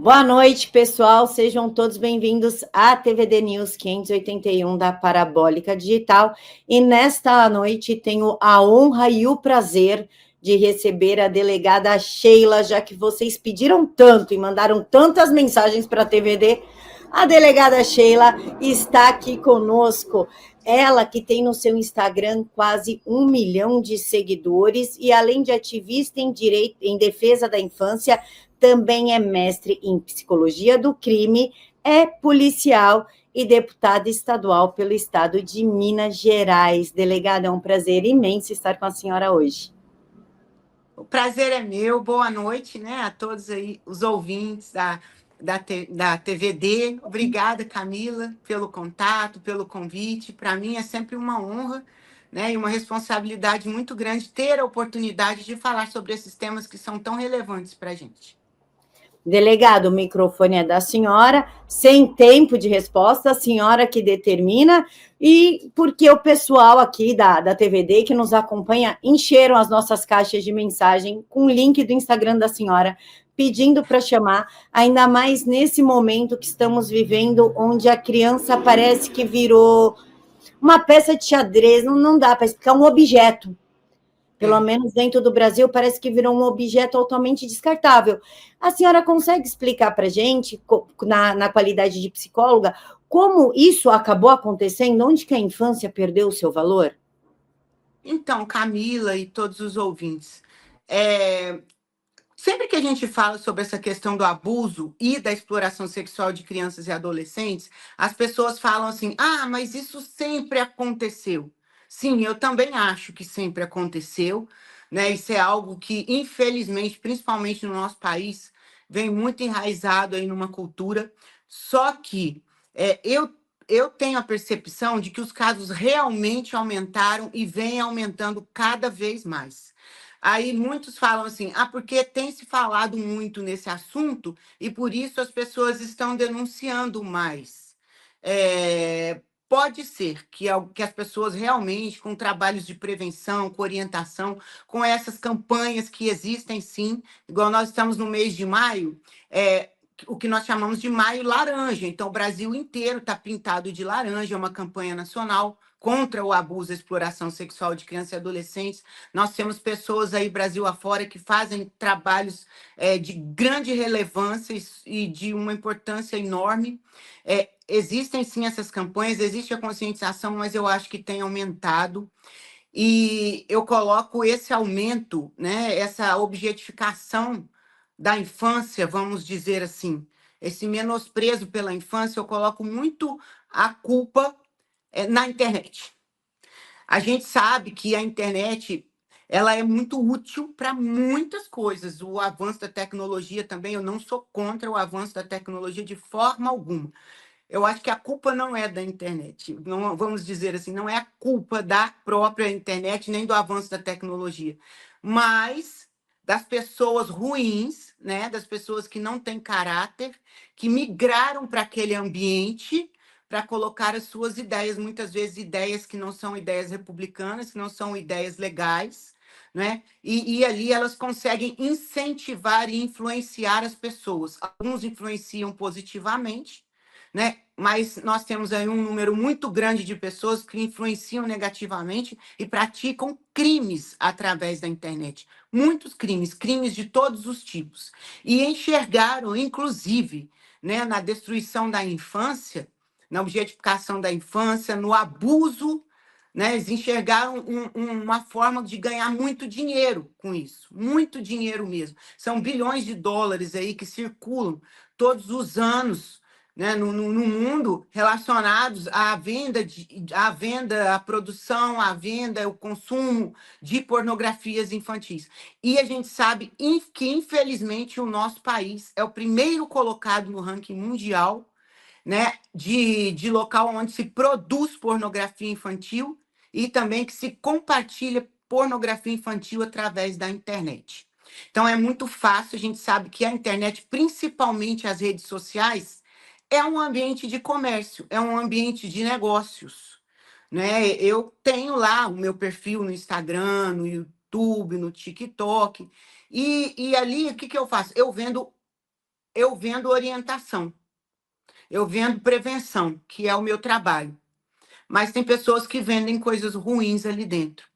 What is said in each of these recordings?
Boa noite, pessoal. Sejam todos bem-vindos à TVD News 581 da Parabólica Digital. E nesta noite tenho a honra e o prazer de receber a delegada Sheila, já que vocês pediram tanto e mandaram tantas mensagens para a TVD. A delegada Sheila está aqui conosco. Ela que tem no seu Instagram quase 1 milhão de seguidores e, além de ativista em direito em defesa da infância, também é mestre em psicologia do crime, é policial e deputada estadual pelo estado de Minas Gerais. Delegada, é um prazer imenso estar com a senhora hoje. O prazer é meu. Boa noite, né, a todos aí, os ouvintes da TVD. Obrigada, Camila, pelo contato, pelo convite. Para mim é sempre uma honra, né, e uma responsabilidade muito grande ter a oportunidade de falar sobre esses temas que são tão relevantes para a gente. Delegado, o microfone é da senhora, sem tempo de resposta, a senhora que determina, e porque o pessoal aqui da TVD que nos acompanha encheram as nossas caixas de mensagem com o link do Instagram da senhora, pedindo para chamar, ainda mais nesse momento que estamos vivendo, onde a criança parece que virou uma peça de xadrez, não dá para explicar, um objeto. Pelo menos dentro do Brasil, parece que virou um objeto altamente descartável. A senhora consegue explicar para a gente, na qualidade de psicóloga, como isso acabou acontecendo? Onde que a infância perdeu o seu valor? Então, Camila e todos os ouvintes, sempre que a gente fala sobre essa questão do abuso e da exploração sexual de crianças e adolescentes, as pessoas falam assim: ah, mas isso sempre aconteceu. Sim, eu também acho que sempre aconteceu, né? Isso é algo que, infelizmente, principalmente no nosso país, vem muito enraizado aí numa cultura. Só que eu tenho a percepção de que os casos realmente aumentaram e vêm aumentando cada vez mais. Aí muitos falam assim: ah, porque tem se falado muito nesse assunto e por isso as pessoas estão denunciando mais. Pode ser que as pessoas realmente, com trabalhos de prevenção, com orientação, com essas campanhas que existem sim, igual nós estamos no mês de maio, o que nós chamamos de Maio Laranja. Então, o Brasil inteiro está pintado de laranja, é uma campanha nacional contra o abuso e a exploração sexual de crianças e adolescentes. Nós temos pessoas aí, Brasil afora, que fazem trabalhos de grande relevância e de uma importância enorme. Existem, sim, essas campanhas, existe a conscientização, mas eu acho que tem aumentado. E eu coloco esse aumento, né, essa objetificação da infância, vamos dizer assim, esse menosprezo pela infância, eu coloco muito a culpa na internet. A gente sabe que a internet ela é muito útil para muitas coisas. O avanço da tecnologia também, eu não sou contra o avanço da tecnologia de forma alguma. Eu acho que a culpa não é da internet. Não, vamos dizer assim, não é a culpa da própria internet nem do avanço da tecnologia, mas das pessoas ruins, né? Das pessoas que não têm caráter, que migraram para aquele ambiente para colocar as suas ideias, muitas vezes ideias que não são ideias republicanas, que não são ideias legais, né? E ali elas conseguem incentivar e influenciar as pessoas. Alguns influenciam positivamente, né? Mas nós temos aí um número muito grande de pessoas que influenciam negativamente e praticam crimes através da internet. Muitos crimes, crimes de todos os tipos. E enxergaram, inclusive, né, na destruição da infância, na objetificação da infância, no abuso, né? Eles enxergaram uma forma de ganhar muito dinheiro com isso, muito dinheiro mesmo. São bilhões de dólares aí que circulam todos os anos, né, no mundo, relacionados à venda, à produção, à venda, ao consumo de pornografias infantis. E a gente sabe que, infelizmente, o nosso país é o primeiro colocado no ranking mundial, né, de local onde se produz pornografia infantil e também que se compartilha pornografia infantil através da internet. Então, é muito fácil, a gente sabe que a internet, principalmente as redes sociais, é um ambiente de comércio, é um ambiente de negócios, né? Eu tenho lá o meu perfil no Instagram, no YouTube, no TikTok, e ali o que eu faço? Eu vendo eu vendo orientação, eu vendo prevenção, que é o meu trabalho. Mas tem pessoas que vendem coisas ruins ali dentro.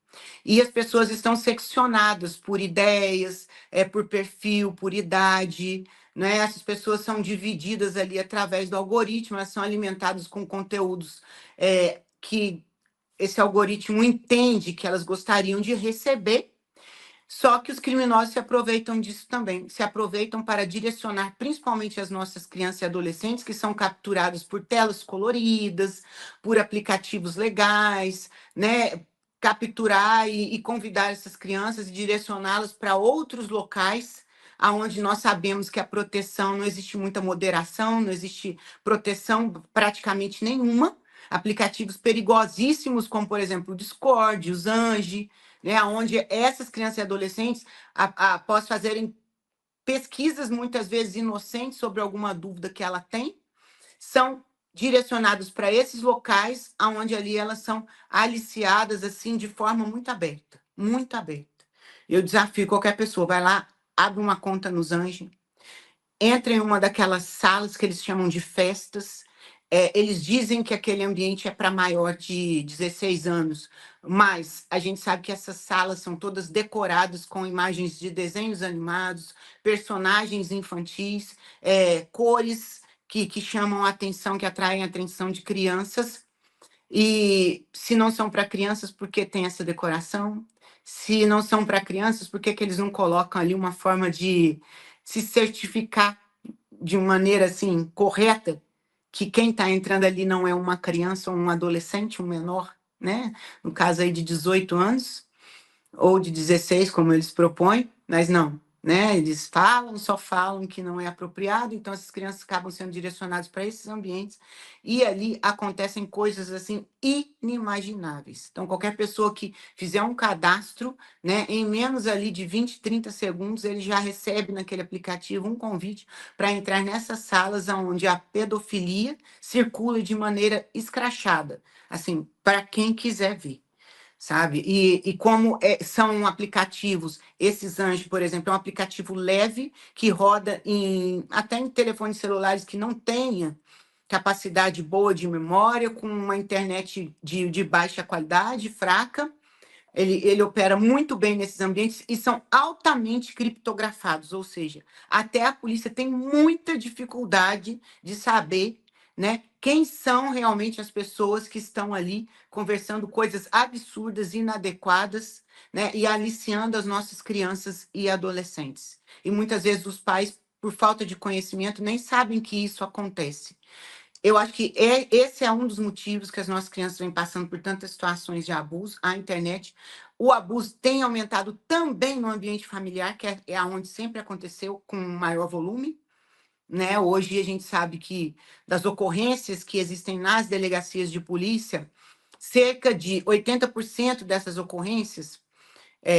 E as pessoas estão seccionadas por ideias, por perfil, por idade, né? Essas pessoas são divididas ali através do algoritmo, elas são alimentadas com conteúdos que esse algoritmo entende que elas gostariam de receber. Só que os criminosos se aproveitam disso também, se aproveitam para direcionar principalmente as nossas crianças e adolescentes, que são capturados por telas coloridas, por aplicativos legais, né? Capturar e convidar essas crianças e direcioná-las para outros locais, aonde nós sabemos que a proteção não existe muita moderação, não existe proteção praticamente nenhuma. Aplicativos perigosíssimos, como, por exemplo, o Discord, o Zange, né, onde essas crianças e adolescentes, após fazerem pesquisas muitas vezes inocentes sobre alguma dúvida que ela tem, são direcionados para esses locais, onde ali elas são aliciadas assim de forma muito aberta, muito aberta. Eu desafio qualquer pessoa, vai lá, abre uma conta nos Anjos, entra em uma daquelas salas que eles chamam de festas. Eles dizem que aquele ambiente é para maior de 16 anos, mas a gente sabe que essas salas são todas decoradas com imagens de desenhos animados, personagens infantis, cores que chamam a atenção, que atraem a atenção de crianças. E se não são para crianças, por que tem essa decoração? Se não são para crianças, por que eles não colocam ali uma forma de se certificar de maneira assim correta que quem está entrando ali não é uma criança ou um adolescente, um menor, né? No caso aí de 18 anos ou de 16, como eles propõem, mas não, né? Eles falam, só falam que não é apropriado, então essas crianças acabam sendo direcionadas para esses ambientes e ali acontecem coisas assim inimagináveis. Então qualquer pessoa que fizer um cadastro, né, em menos ali de 20, 30 segundos, ele já recebe naquele aplicativo um convite para entrar nessas salas onde a pedofilia circula de maneira escrachada, assim, para quem quiser ver, sabe? E como são aplicativos, esses Anjos, por exemplo, é um aplicativo leve que roda até em telefones celulares que não tenha capacidade boa de memória, com uma internet de baixa qualidade, fraca. Ele opera muito bem nesses ambientes e são altamente criptografados, ou seja, até a polícia tem muita dificuldade de saber, né, quem são realmente as pessoas que estão ali conversando coisas absurdas, inadequadas, né, e aliciando as nossas crianças e adolescentes. E muitas vezes os pais, por falta de conhecimento, nem sabem que isso acontece. Eu acho que esse é um dos motivos que as nossas crianças vêm passando por tantas situações de abuso. A internet, o abuso tem aumentado também no ambiente familiar, que é onde sempre aconteceu com maior volume, né? Hoje a gente sabe que das ocorrências que existem nas delegacias de polícia, cerca de 80% dessas ocorrências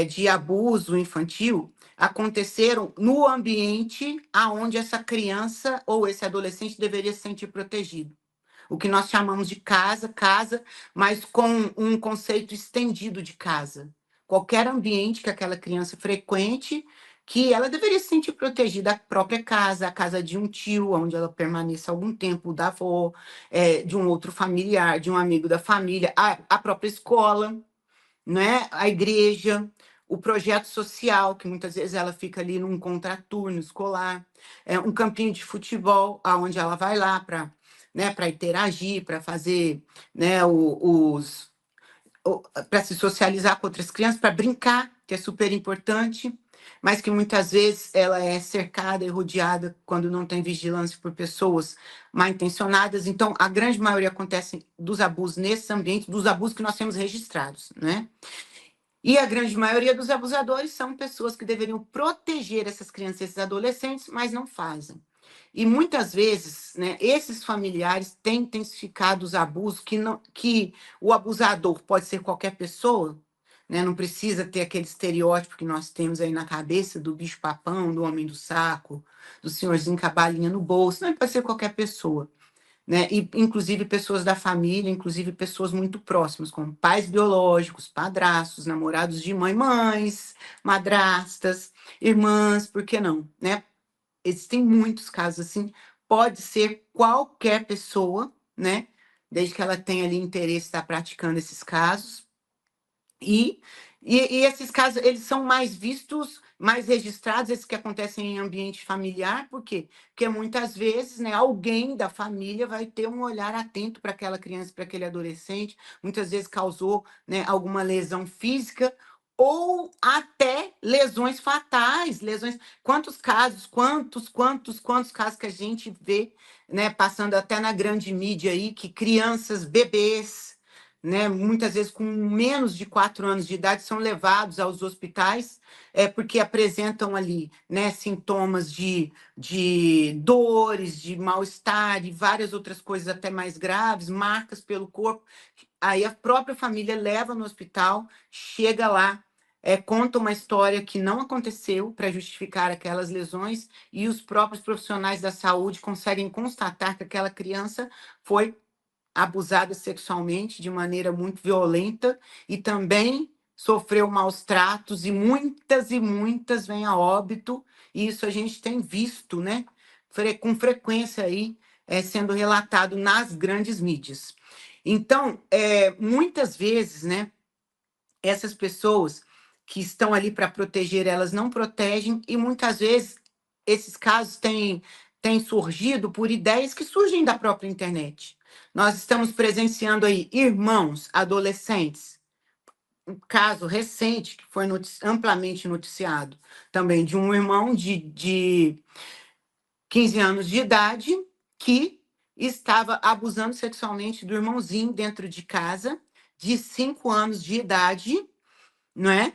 de abuso infantil aconteceram no ambiente aonde essa criança ou esse adolescente deveria se sentir protegido. O que nós chamamos de casa, casa, mas com um conceito estendido de casa. Qualquer ambiente que aquela criança frequente, que ela deveria se sentir protegida, a própria casa, a casa de um tio, onde ela permaneça algum tempo, da avó, de um outro familiar, de um amigo da família, a própria escola, né? A igreja, o projeto social, que muitas vezes ela fica ali num contraturno escolar, um campinho de futebol, aonde ela vai lá para, né, para interagir, para fazer, né, para se socializar com outras crianças, para brincar, que é super importante, mas que muitas vezes ela é cercada e rodeada quando não tem vigilância por pessoas mal intencionadas. Então, a grande maioria acontece dos abusos nesses ambientes, dos abusos que nós temos registrados, né? E a grande maioria dos abusadores são pessoas que deveriam proteger essas crianças e esses adolescentes, mas não fazem. E muitas vezes, né, esses familiares têm intensificado os abusos que o abusador pode ser qualquer pessoa, né, não precisa ter aquele estereótipo que nós temos aí na cabeça do bicho-papão, do homem do saco, do senhorzinho com a balinha no bolso, não, ele pode ser qualquer pessoa, né? E, inclusive pessoas da família, inclusive pessoas muito próximas, como pais biológicos, padrastos, namorados de mãe, mães, madrastas, irmãs, por que não, né? existem muitos casos assim, pode ser qualquer pessoa, né? Desde que ela tenha ali interesse em estar praticando esses casos. E, e esses casos, eles são mais vistos, mais registrados, esses que acontecem em ambiente familiar, por quê? Porque muitas vezes, né, alguém da família vai ter um olhar atento para aquela criança, para aquele adolescente, muitas vezes causou, né, alguma lesão física, ou até lesões fatais, lesões. Quantos casos, quantos casos que a gente vê, né, passando até na grande mídia aí, que crianças, bebês, né, muitas vezes com menos de 4 anos de idade, são levados aos hospitais porque apresentam ali, né, sintomas de dores, de mal-estar e várias outras coisas até mais graves, marcas pelo corpo. Aí a própria família leva no hospital, chega lá, conta uma história que não aconteceu para justificar aquelas lesões e os próprios profissionais da saúde conseguem constatar que aquela criança foi abusada sexualmente de maneira muito violenta e também sofreu maus tratos e muitas vêm a óbito, e isso a gente tem visto, né, com frequência aí, sendo relatado nas grandes mídias. Então, muitas vezes, né, essas pessoas que estão ali para proteger, elas não protegem, e muitas vezes esses casos têm surgido por ideias que surgem da própria internet. Nós estamos presenciando aí irmãos, adolescentes, um caso recente que foi amplamente noticiado também de um irmão de 15 anos de idade que estava abusando sexualmente do irmãozinho dentro de casa, de 5 anos de idade, não é?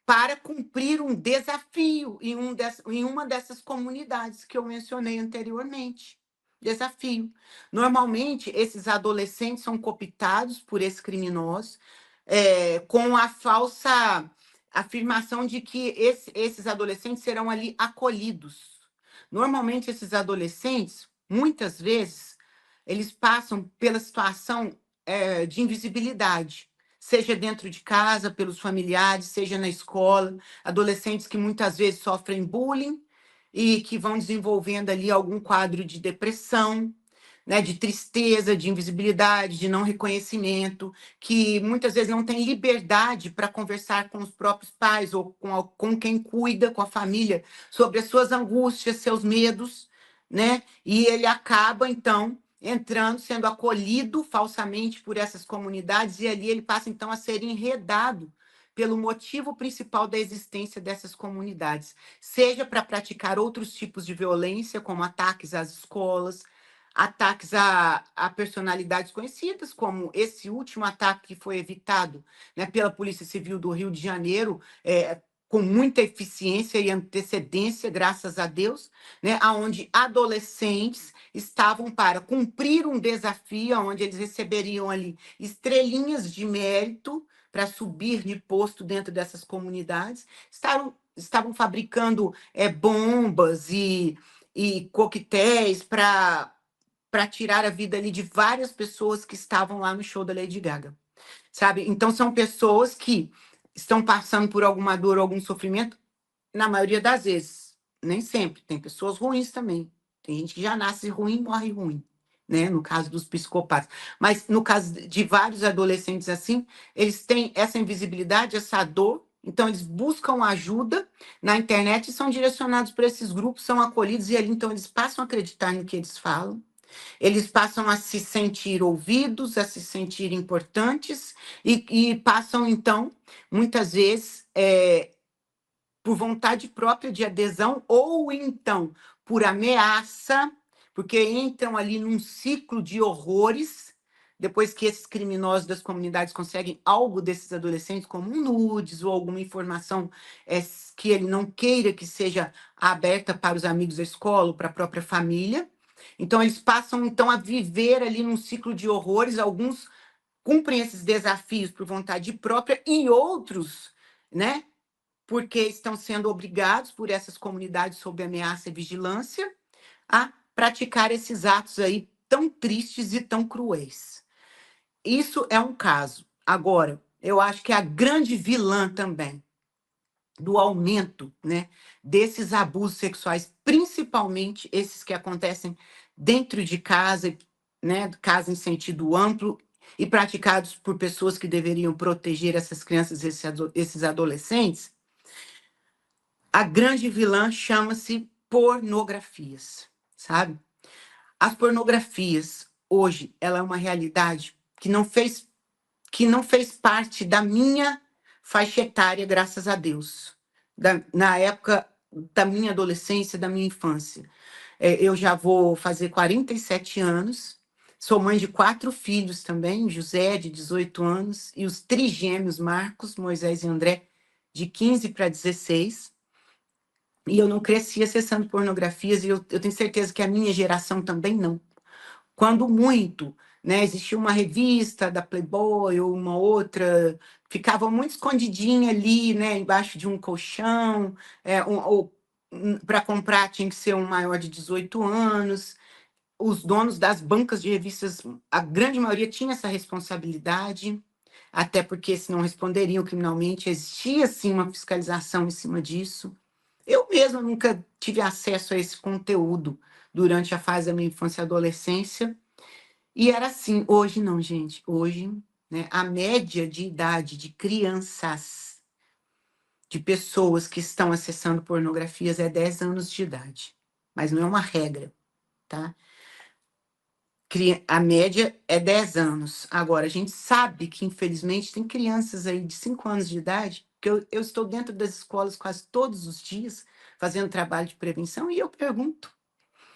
Para cumprir um desafio em uma dessas comunidades que eu mencionei anteriormente. Desafio. Normalmente, esses adolescentes são cooptados por esses criminosos com a falsa afirmação de que esses adolescentes serão ali acolhidos. Normalmente, esses adolescentes, muitas vezes, eles passam pela situação de invisibilidade, seja dentro de casa, pelos familiares, seja na escola, adolescentes que muitas vezes sofrem bullying e que vão desenvolvendo ali algum quadro de depressão, né, de tristeza, de invisibilidade, de não reconhecimento, que muitas vezes não tem liberdade para conversar com os próprios pais ou com quem cuida, com a família, sobre as suas angústias, seus medos, né? E ele acaba, então, entrando, sendo acolhido falsamente por essas comunidades, e ali ele passa, então, a ser enredado pelo motivo principal da existência dessas comunidades, seja para praticar outros tipos de violência, como ataques às escolas, ataques a personalidades conhecidas, como esse último ataque que foi evitado, né, pela Polícia Civil do Rio de Janeiro, com muita eficiência e antecedência, graças a Deus, né, onde adolescentes estavam para cumprir um desafio, onde eles receberiam ali estrelinhas de mérito para subir de posto dentro dessas comunidades, estavam fabricando bombas e coquetéis para tirar a vida ali de várias pessoas que estavam lá no show da Lady Gaga, sabe? Então são pessoas que estão passando por alguma dor, algum sofrimento, na maioria das vezes, nem sempre. Tem pessoas ruins também. Tem gente que já nasce ruim e morre ruim, né? No caso dos psicopatas. Mas no caso de vários adolescentes assim, eles têm essa invisibilidade, essa dor. Então, eles buscam ajuda na internet e são direcionados para esses grupos, são acolhidos, e ali, então, eles passam a acreditar no que eles falam, eles passam a se sentir ouvidos, a se sentir importantes, e passam, então, muitas vezes, por vontade própria de adesão, ou então por ameaça, porque entram ali num ciclo de horrores, depois que esses criminosos das comunidades conseguem algo desses adolescentes, como um nudes ou alguma informação que ele não queira que seja aberta para os amigos da escola ou para a própria família. Então, eles passam, então, a viver ali num ciclo de horrores. Alguns cumprem esses desafios por vontade própria e outros, né, porque estão sendo obrigados por essas comunidades sob ameaça e vigilância a praticar esses atos aí tão tristes e tão cruéis. Isso é um caso. Agora, eu acho que a grande vilã também do aumento, né, desses abusos sexuais, principalmente esses que acontecem dentro de casa, né, casa em sentido amplo, e praticados por pessoas que deveriam proteger essas crianças, esses adolescentes, a grande vilã chama-se pornografias, sabe? As pornografias, hoje, ela é uma realidade que não fez parte da minha faixa etária, graças a Deus. Na época da minha adolescência, da minha infância. Eu já vou fazer 47 anos, sou mãe de 4 filhos também, José, de 18 anos, e os trigêmeos Marcos, Moisés e André, de 15 para 16. E eu não cresci acessando pornografias, e eu tenho certeza que a minha geração também não. Quando muito, né, existia uma revista da Playboy ou uma outra, ficava muito escondidinha ali, né, embaixo de um colchão, ou para comprar tinha que ser um maior de 18 anos. Os donos das bancas de revistas, a grande maioria tinha essa responsabilidade, até porque se não responderiam criminalmente, existia sim uma fiscalização em cima disso. Eu mesma nunca tive acesso a esse conteúdo durante a fase da minha infância e adolescência, e era assim. Hoje não, gente. Hoje, né, a média de idade de crianças, de pessoas que estão acessando pornografias é 10 anos de idade. Mas não é uma regra, tá? A média é 10 anos. Agora, a gente sabe que, infelizmente, tem crianças aí de 5 anos de idade, que eu estou dentro das escolas quase todos os dias, fazendo trabalho de prevenção, e eu pergunto,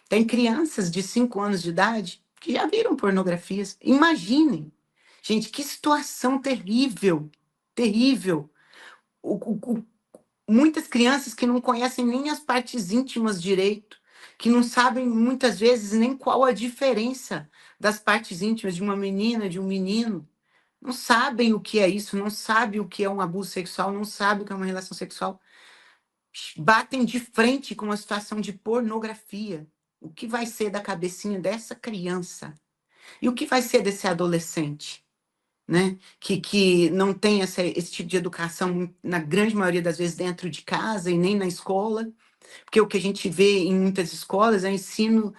tem crianças de 5 anos de idade que já viram pornografias. Imaginem. Gente, que situação terrível. Terrível. O, o- o- Muitas crianças que não conhecem nem as partes íntimas direito, que não sabem muitas vezes nem qual a diferença das partes íntimas de uma menina, de um menino. Não sabem o que é isso, não sabem o que é um abuso sexual, não sabem o que é uma relação sexual. Batem de frente com uma situação de pornografia. O que vai ser da cabecinha dessa criança? E o que vai ser desse adolescente, né? Que não tem esse tipo de educação, na grande maioria das vezes, dentro de casa e nem na escola, porque o que a gente vê em muitas escolas é ensino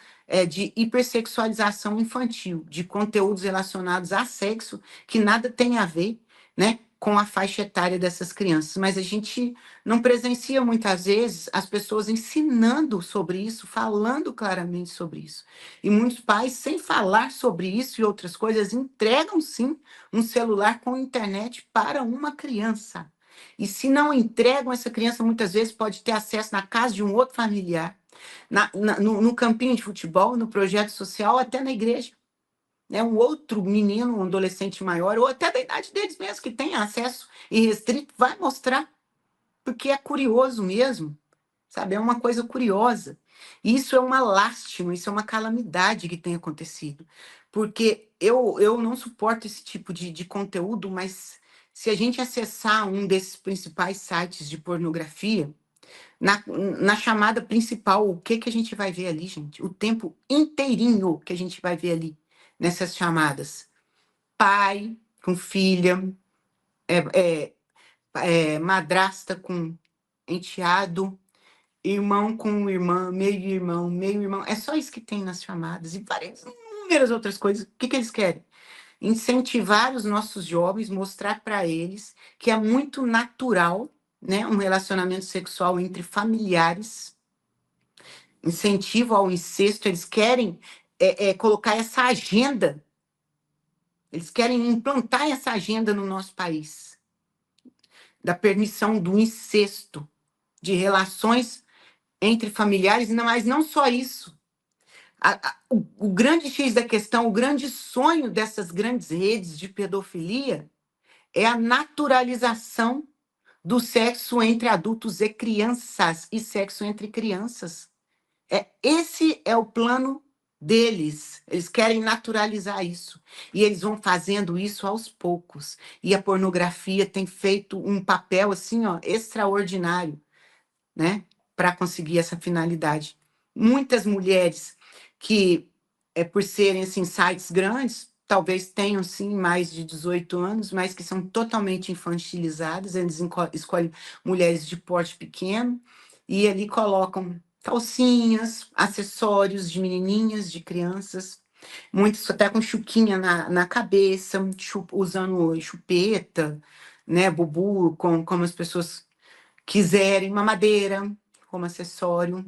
de hipersexualização infantil, de conteúdos relacionados a sexo, que nada tem a ver, né, com a faixa etária dessas crianças. Mas a gente não presencia muitas vezes as pessoas ensinando sobre isso, falando claramente sobre isso. E muitos pais, sem falar sobre isso e outras coisas, entregam sim um celular com internet para uma criança. E se não entregam, essa criança muitas vezes pode ter acesso na casa de um outro familiar, no campinho de futebol, no projeto social, até na igreja. Né? Um outro menino, um adolescente maior, ou até da idade deles mesmo, que tem acesso irrestrito, vai mostrar, porque é curioso mesmo, sabe? É uma coisa curiosa. E isso é uma lástima, isso é uma calamidade que tem acontecido. Porque eu não suporto esse tipo de conteúdo, mas se a gente acessar um desses principais sites de pornografia, na chamada principal, o que a gente vai ver ali, gente? O tempo inteirinho que a gente vai ver ali, nessas chamadas. Pai com filha, é, madrasta com enteado, irmão com irmã, meio-irmão, meio-irmão. É só isso que tem nas chamadas. E várias inúmeras outras coisas. O que eles querem? Incentivar os nossos jovens, mostrar para eles que é muito natural, né, um relacionamento sexual entre familiares, incentivo ao incesto. Eles querem colocar essa agenda, eles querem implantar essa agenda no nosso país, da permissão do incesto, de relações entre familiares, mas não só isso. O grande X da questão, o grande sonho dessas grandes redes de pedofilia é a naturalização do sexo entre adultos e crianças, e sexo entre crianças. Esse é o plano deles. Eles querem naturalizar isso. E eles vão fazendo isso aos poucos. E a pornografia tem feito um papel assim, ó, extraordinário, né, para conseguir essa finalidade. Muitas mulheres que, por serem assim, sites grandes, talvez tenham sim mais de 18 anos, mas que são totalmente infantilizadas. Eles escolhem mulheres de porte pequeno e ali colocam calcinhas, acessórios de menininhas, de crianças, muitos até com chuquinha na cabeça, usando chupeta, né, bubu, como as pessoas quiserem, mamadeira como acessório,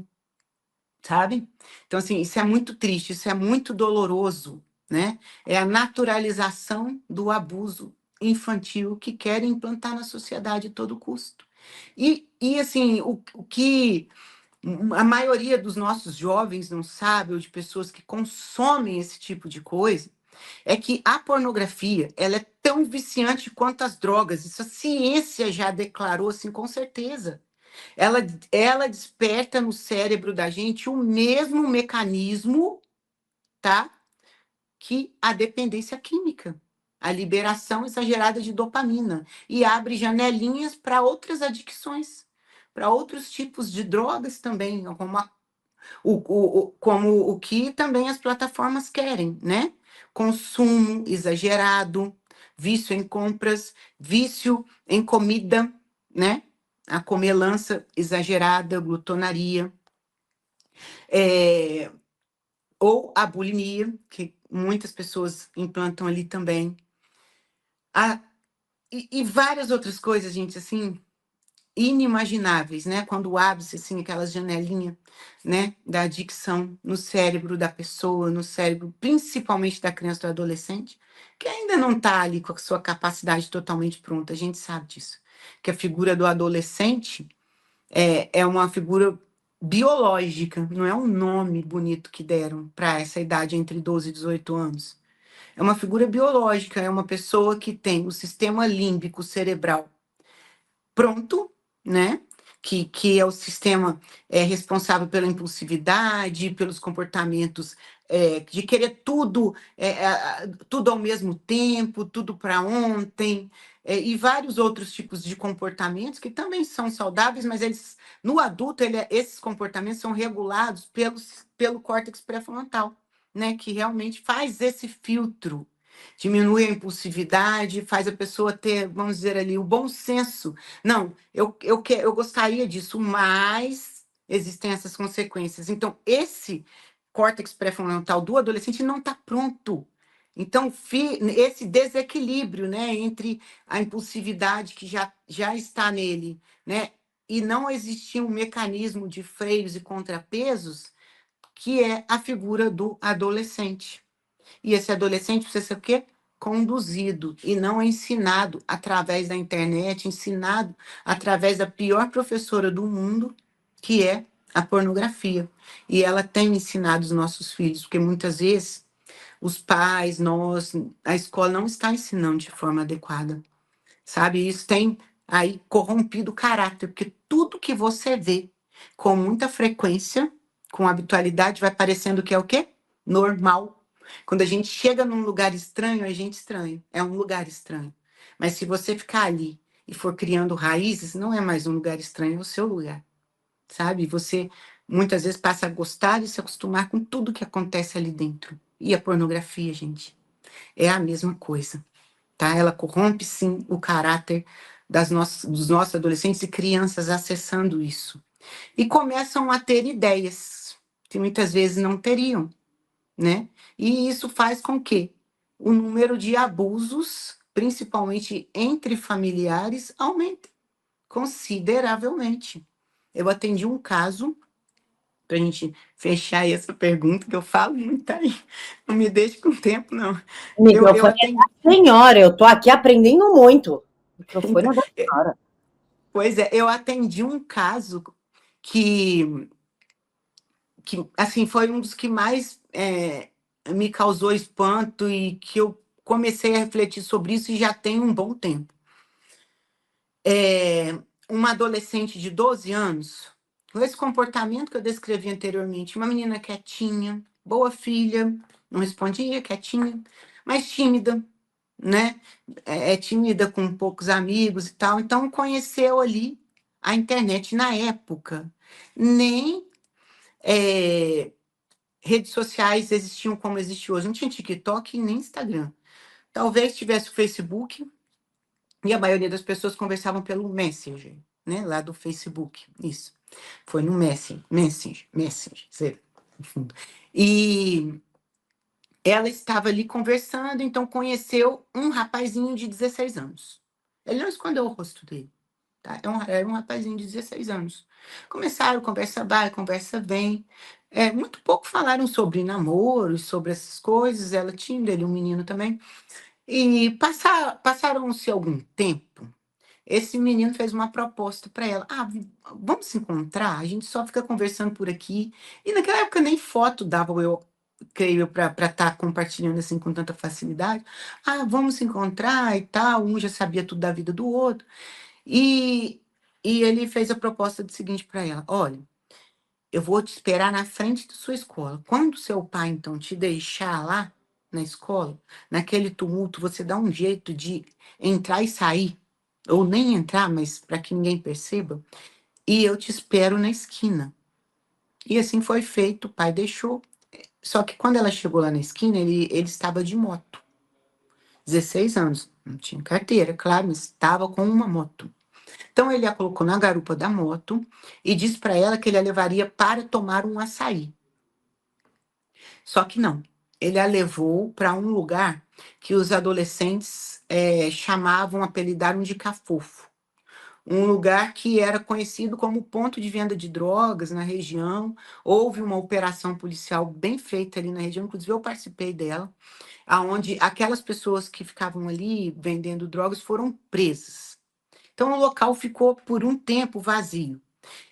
sabe? Então, assim, isso é muito triste, isso é muito doloroso, né? É a naturalização do abuso infantil que querem implantar na sociedade a todo custo. E assim, o que a maioria dos nossos jovens não sabe, ou de pessoas que consomem esse tipo de coisa, é que a pornografia, ela é tão viciante quanto as drogas. Isso a ciência já declarou assim com certeza. Ela, ela desperta no cérebro da gente o mesmo mecanismo, tá? Que a dependência química, a liberação exagerada de dopamina, e abre janelinhas para outras adicções, para outros tipos de drogas também, como o que também as plataformas querem, né? Consumo exagerado, vício em compras, vício em comida, né? A comelança exagerada, glutonaria, é, ou a bulimia, que muitas pessoas implantam ali também. Ah, e várias outras coisas, gente, assim, inimagináveis, né? Quando abre-se assim aquelas janelinhas, né, da adicção no cérebro da pessoa, no cérebro principalmente da criança e do adolescente, que ainda não está ali com a sua capacidade totalmente pronta. A gente sabe disso. Que a figura do adolescente é uma figura biológica, não é um nome bonito que deram para essa idade entre 12 e 18 anos. É uma figura biológica, é uma pessoa que tem o sistema límbico cerebral pronto, né? Que é o sistema responsável pela impulsividade, pelos comportamentos de querer tudo, tudo ao mesmo tempo, tudo para ontem, e vários outros tipos de comportamentos que também são saudáveis, mas eles, no adulto, esses comportamentos são regulados pelo córtex pré-frontal, né? Que realmente faz esse filtro, diminui a impulsividade, faz a pessoa ter, vamos dizer ali, o bom senso. Não, eu gostaria disso, mas existem essas consequências. Então, esse córtex pré-frontal do adolescente não está pronto. Então, esse desequilíbrio, né, entre a impulsividade que já está nele, né, e não existir um mecanismo de freios e contrapesos, que é a figura do adolescente. E esse adolescente precisa ser o quê? Conduzido e não ensinado através da internet, ensinado através da pior professora do mundo, que é a pornografia. E ela tem ensinado os nossos filhos, porque muitas vezes os pais, nós, a escola não está ensinando de forma adequada, sabe? Isso tem aí corrompido o caráter, porque tudo que você vê com muita frequência, com habitualidade, vai parecendo que é o quê? Normal. Quando a gente chega num lugar estranho, a gente estranho. É um lugar estranho. Mas se você ficar ali e for criando raízes, não é mais um lugar estranho, é o seu lugar, sabe? Você muitas vezes passa a gostar e se acostumar com tudo que acontece ali dentro. E a pornografia, gente, é a mesma coisa, tá? Ela corrompe, sim, o caráter dos nossos adolescentes e crianças acessando isso. E começam a ter ideias que muitas vezes não teriam, né? E isso faz com que o número de abusos, principalmente entre familiares, aumente consideravelmente. Eu atendi um caso, para a gente fechar essa pergunta, que eu falo muito aí, não me deixe com tempo, não. O Eu microfone é atendi. da senhora, eu tô aqui aprendendo muito. O microfone é da senhora. Pois é, eu atendi um caso que, que assim, foi um dos que mais me causou espanto e que eu comecei a refletir sobre isso e já tem um bom tempo. Uma adolescente de 12 anos, com esse comportamento que eu descrevi anteriormente, uma menina quietinha, boa filha, não respondia, quietinha, mas tímida, né? É tímida com poucos amigos e tal. Então, conheceu ali a internet na época. Nem redes sociais existiam como existe hoje. Não tinha TikTok e nem Instagram. Talvez tivesse o Facebook, e a maioria das pessoas conversavam pelo Messenger, né? Lá do Facebook. Isso. Foi no Messenger, sei lá, no fundo. E ela estava ali conversando, então conheceu um rapazinho de 16 anos. Ele não escondeu o rosto dele, tá? Era um rapazinho de 16 anos. Começaram, conversa vai, conversa vem. Muito pouco falaram sobre namoro, sobre essas coisas. Ela tinha ele, um menino também. E passaram-se algum tempo. Esse menino fez uma proposta para ela. Ah, vamos se encontrar? A gente só fica conversando por aqui. E naquela época nem foto dava, eu creio, para estar compartilhando assim com tanta facilidade. Ah, vamos se encontrar e tal. Um já sabia tudo da vida do outro. E, e ele fez a proposta do seguinte para ela: olha, eu vou te esperar na frente da sua escola. Quando seu pai, então, te deixar lá na escola, naquele tumulto, você dá um jeito de entrar e sair, ou nem entrar, mas para que ninguém perceba, e eu te espero na esquina. E assim foi feito, o pai deixou. Só que quando ela chegou lá na esquina, ele estava de moto. 16 anos, não tinha carteira, claro, mas estava com uma moto. Então ele a colocou na garupa da moto e disse para ela que ele a levaria para tomar um açaí. Só que não. Ele a levou para um lugar que os adolescentes chamavam, apelidaram de Cafofo. Um lugar que era conhecido como ponto de venda de drogas na região. Houve uma operação policial bem feita ali na região, inclusive eu participei dela, aonde aquelas pessoas que ficavam ali vendendo drogas foram presas. Então o local ficou por um tempo vazio.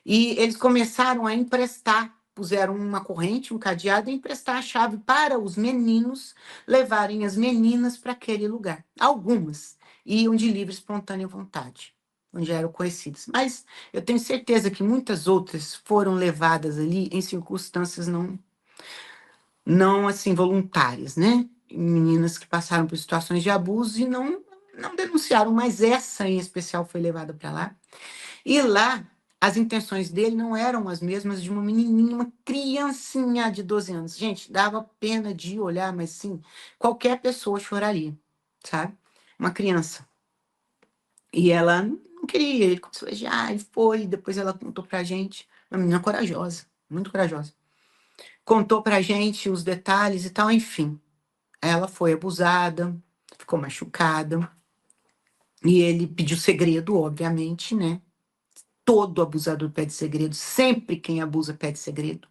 E eles começaram a emprestar, puseram uma corrente, um cadeado, e emprestar a chave para os meninos levarem as meninas para aquele lugar. Algumas iam de livre, espontânea vontade, onde eram conhecidas. Mas eu tenho certeza que muitas outras foram levadas ali em circunstâncias não assim voluntárias, né? Meninas que passaram por situações de abuso e não denunciaram, mas essa em especial foi levada para lá. E lá, as intenções dele não eram as mesmas de uma menininha, uma criancinha de 12 anos. Gente, dava pena de olhar, mas sim, qualquer pessoa choraria, sabe? Uma criança. E ela não queria, ele começou a e foi. Depois ela contou pra gente, uma menina corajosa, muito corajosa. Contou pra gente os detalhes e tal, enfim. Ela foi abusada, ficou machucada. E ele pediu segredo, obviamente, né? Todo abusador pede segredo, sempre quem abusa pede segredo.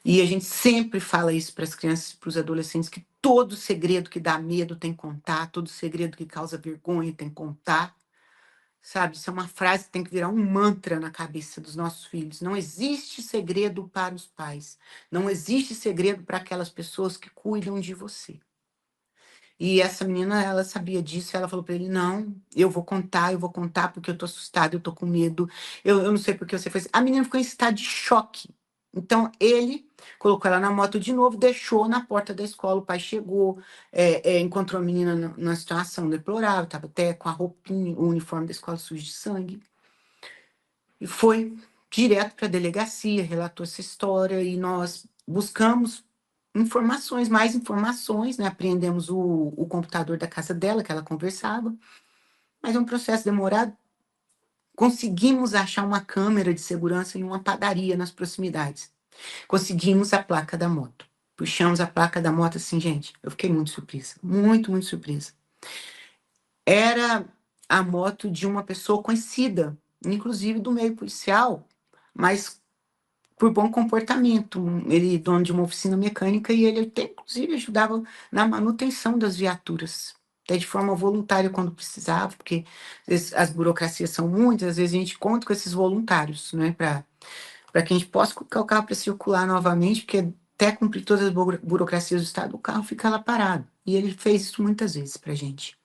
E a gente sempre fala isso para as crianças e para os adolescentes, que todo segredo que dá medo tem que contar, todo segredo que causa vergonha tem que contar, sabe? Isso é uma frase que tem que virar um mantra na cabeça dos nossos filhos. Não existe segredo para os pais, não existe segredo para aquelas pessoas que cuidam de você. E essa menina, ela sabia disso, ela falou para ele: não, eu vou contar porque eu tô assustada, eu tô com medo, eu não sei por que você fez. A menina ficou em estado de choque. Então, ele colocou ela na moto de novo, deixou na porta da escola. O pai chegou, encontrou a menina numa situação deplorável, estava até com a roupinha, o uniforme da escola sujo de sangue, e foi direto para a delegacia, relatou essa história, e nós buscamos informações, mais informações, né? Apreendemos o computador da casa dela, que ela conversava, mas é um processo demorado. Conseguimos achar uma câmera de segurança em uma padaria nas proximidades. Conseguimos a placa da moto. Puxamos a placa da moto assim, gente. Eu fiquei muito surpresa. Muito, muito surpresa. Era a moto de uma pessoa conhecida, inclusive do meio policial, mas por bom comportamento. Ele é dono de uma oficina mecânica e ele até, inclusive, ajudava na manutenção das viaturas, até de forma voluntária quando precisava, porque as burocracias são muitas, às vezes a gente conta com esses voluntários, né, para que a gente possa colocar o carro para circular novamente, porque até cumprir todas as burocracias do Estado, o carro fica lá parado. E ele fez isso muitas vezes para a gente.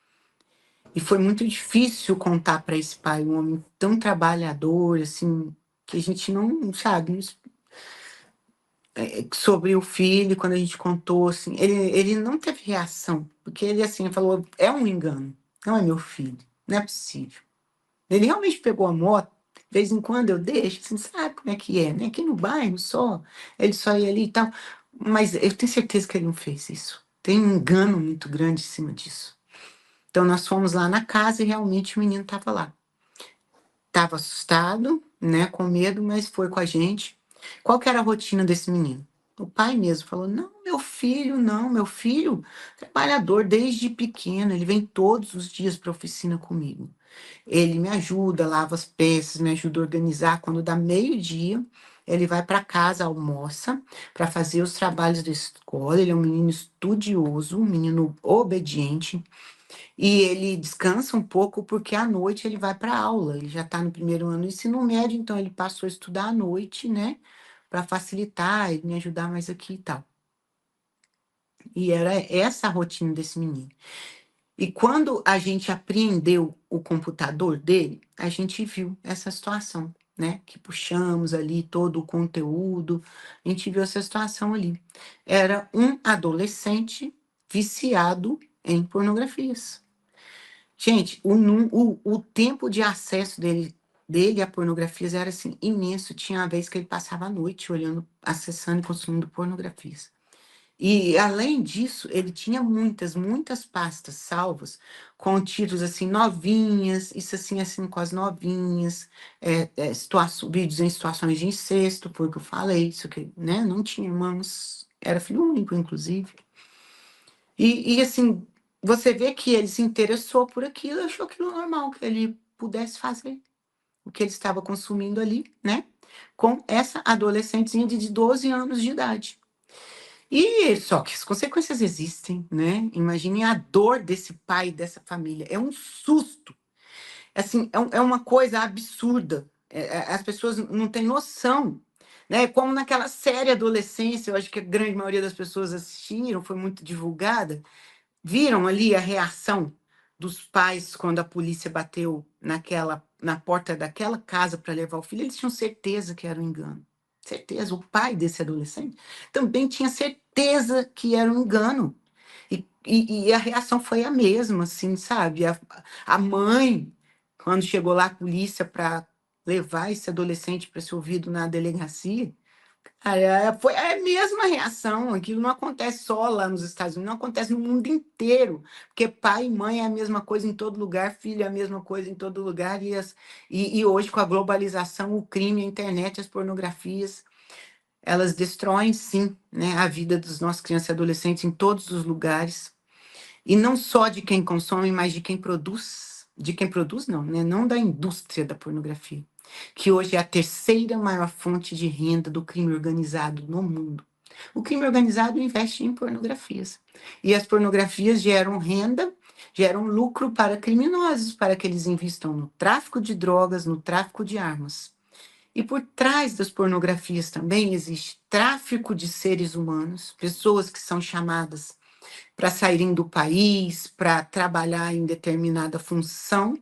E foi muito difícil contar para esse pai, um homem tão trabalhador, assim, que a gente não, sabe, sobre o filho, quando a gente contou, assim, ele não teve reação, porque ele, assim, falou: é um engano, não é meu filho, não é possível. Ele realmente pegou a moto De vez em quando eu deixo, assim, sabe como é que é, né? Aqui no bairro só, ele só ia ali e tal. Mas eu tenho certeza que ele não fez isso. Tem um engano muito grande em cima disso. Então nós fomos lá na casa e realmente o menino estava lá. Estava assustado, né, com medo, mas foi com a gente. Qual que era a rotina desse menino? O pai mesmo falou: não, meu filho, trabalhador desde pequeno, ele vem todos os dias para a oficina comigo. Ele me ajuda, lava as peças, me ajuda a organizar. Quando dá meio-dia, ele vai para casa, almoça, para fazer os trabalhos da escola. Ele é um menino estudioso, um menino obediente. E ele descansa um pouco porque à noite ele vai para aula. Ele já está no primeiro ano do ensino médio, então ele passou a estudar à noite, né? Para facilitar e me ajudar mais aqui e tal. E era essa a rotina desse menino. E quando a gente apreendeu o computador dele, a gente viu essa situação, né? Que puxamos ali todo o conteúdo, a gente viu essa situação ali. Era um adolescente viciado em pornografias. Gente, o tempo de acesso dele a pornografias era assim imenso. Tinha uma vez que ele passava a noite olhando, acessando e consumindo pornografias. E além disso, ele tinha muitas pastas salvas com títulos assim novinhas, isso assim com as novinhas, vídeos em situações de incesto, foi o que eu falei, isso que, né? Não tinha irmãos, era filho único, inclusive. E assim, você vê que ele se interessou por aquilo, achou aquilo normal, que ele pudesse fazer o que ele estava consumindo ali, né? Com essa adolescentezinha de 12 anos de idade. E só que as consequências existem, né? Imagine a dor desse pai, dessa família. É um susto. Assim, é uma coisa absurda. As pessoas não têm noção. Né? Como naquela série Adolescência, eu acho que a grande maioria das pessoas assistiram, foi muito divulgada. Viram ali a reação dos pais quando a polícia bateu na porta daquela casa para levar o filho? Eles tinham certeza que era um engano. Certeza. O pai desse adolescente também tinha certeza que era um engano. E a reação foi a mesma, assim, sabe? A mãe, quando chegou lá a polícia para levar esse adolescente para ser ouvido na delegacia, foi a mesma reação. Aquilo não acontece só lá nos Estados Unidos, não acontece no mundo inteiro. Porque pai e mãe é a mesma coisa em todo lugar, filho é a mesma coisa em todo lugar. E hoje, com a globalização, o crime, a internet, as pornografias, elas destroem, sim, né, a vida dos nossos crianças e adolescentes em todos os lugares. E não só de quem consome, mas de quem produz. De quem produz, não, né? Não da indústria da pornografia, que hoje é a terceira maior fonte de renda do crime organizado no mundo. O crime organizado investe em pornografias. E as pornografias geram renda, geram lucro para criminosos, para que eles investam no tráfico de drogas, no tráfico de armas. E por trás das pornografias também existe tráfico de seres humanos, pessoas que são chamadas para saírem do país, para trabalhar em determinada função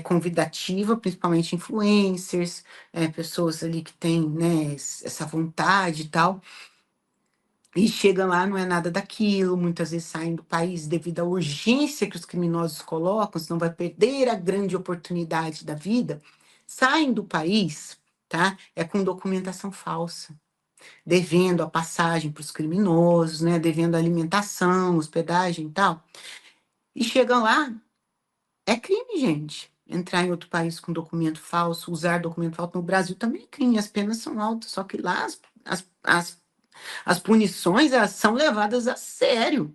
convidativa, principalmente influencers, pessoas ali que têm, né, essa vontade e tal, e chegam lá, não é nada daquilo, muitas vezes saem do país devido à urgência que os criminosos colocam, senão vai perder a grande oportunidade da vida, saem do país, tá? É com documentação falsa, devendo a passagem para os criminosos, né? Devendo alimentação, hospedagem e tal. E chegam lá, é crime, gente. Entrar em outro país com documento falso, usar documento falso no Brasil também é crime, as penas são altas, só que lá as punições elas são levadas a sério.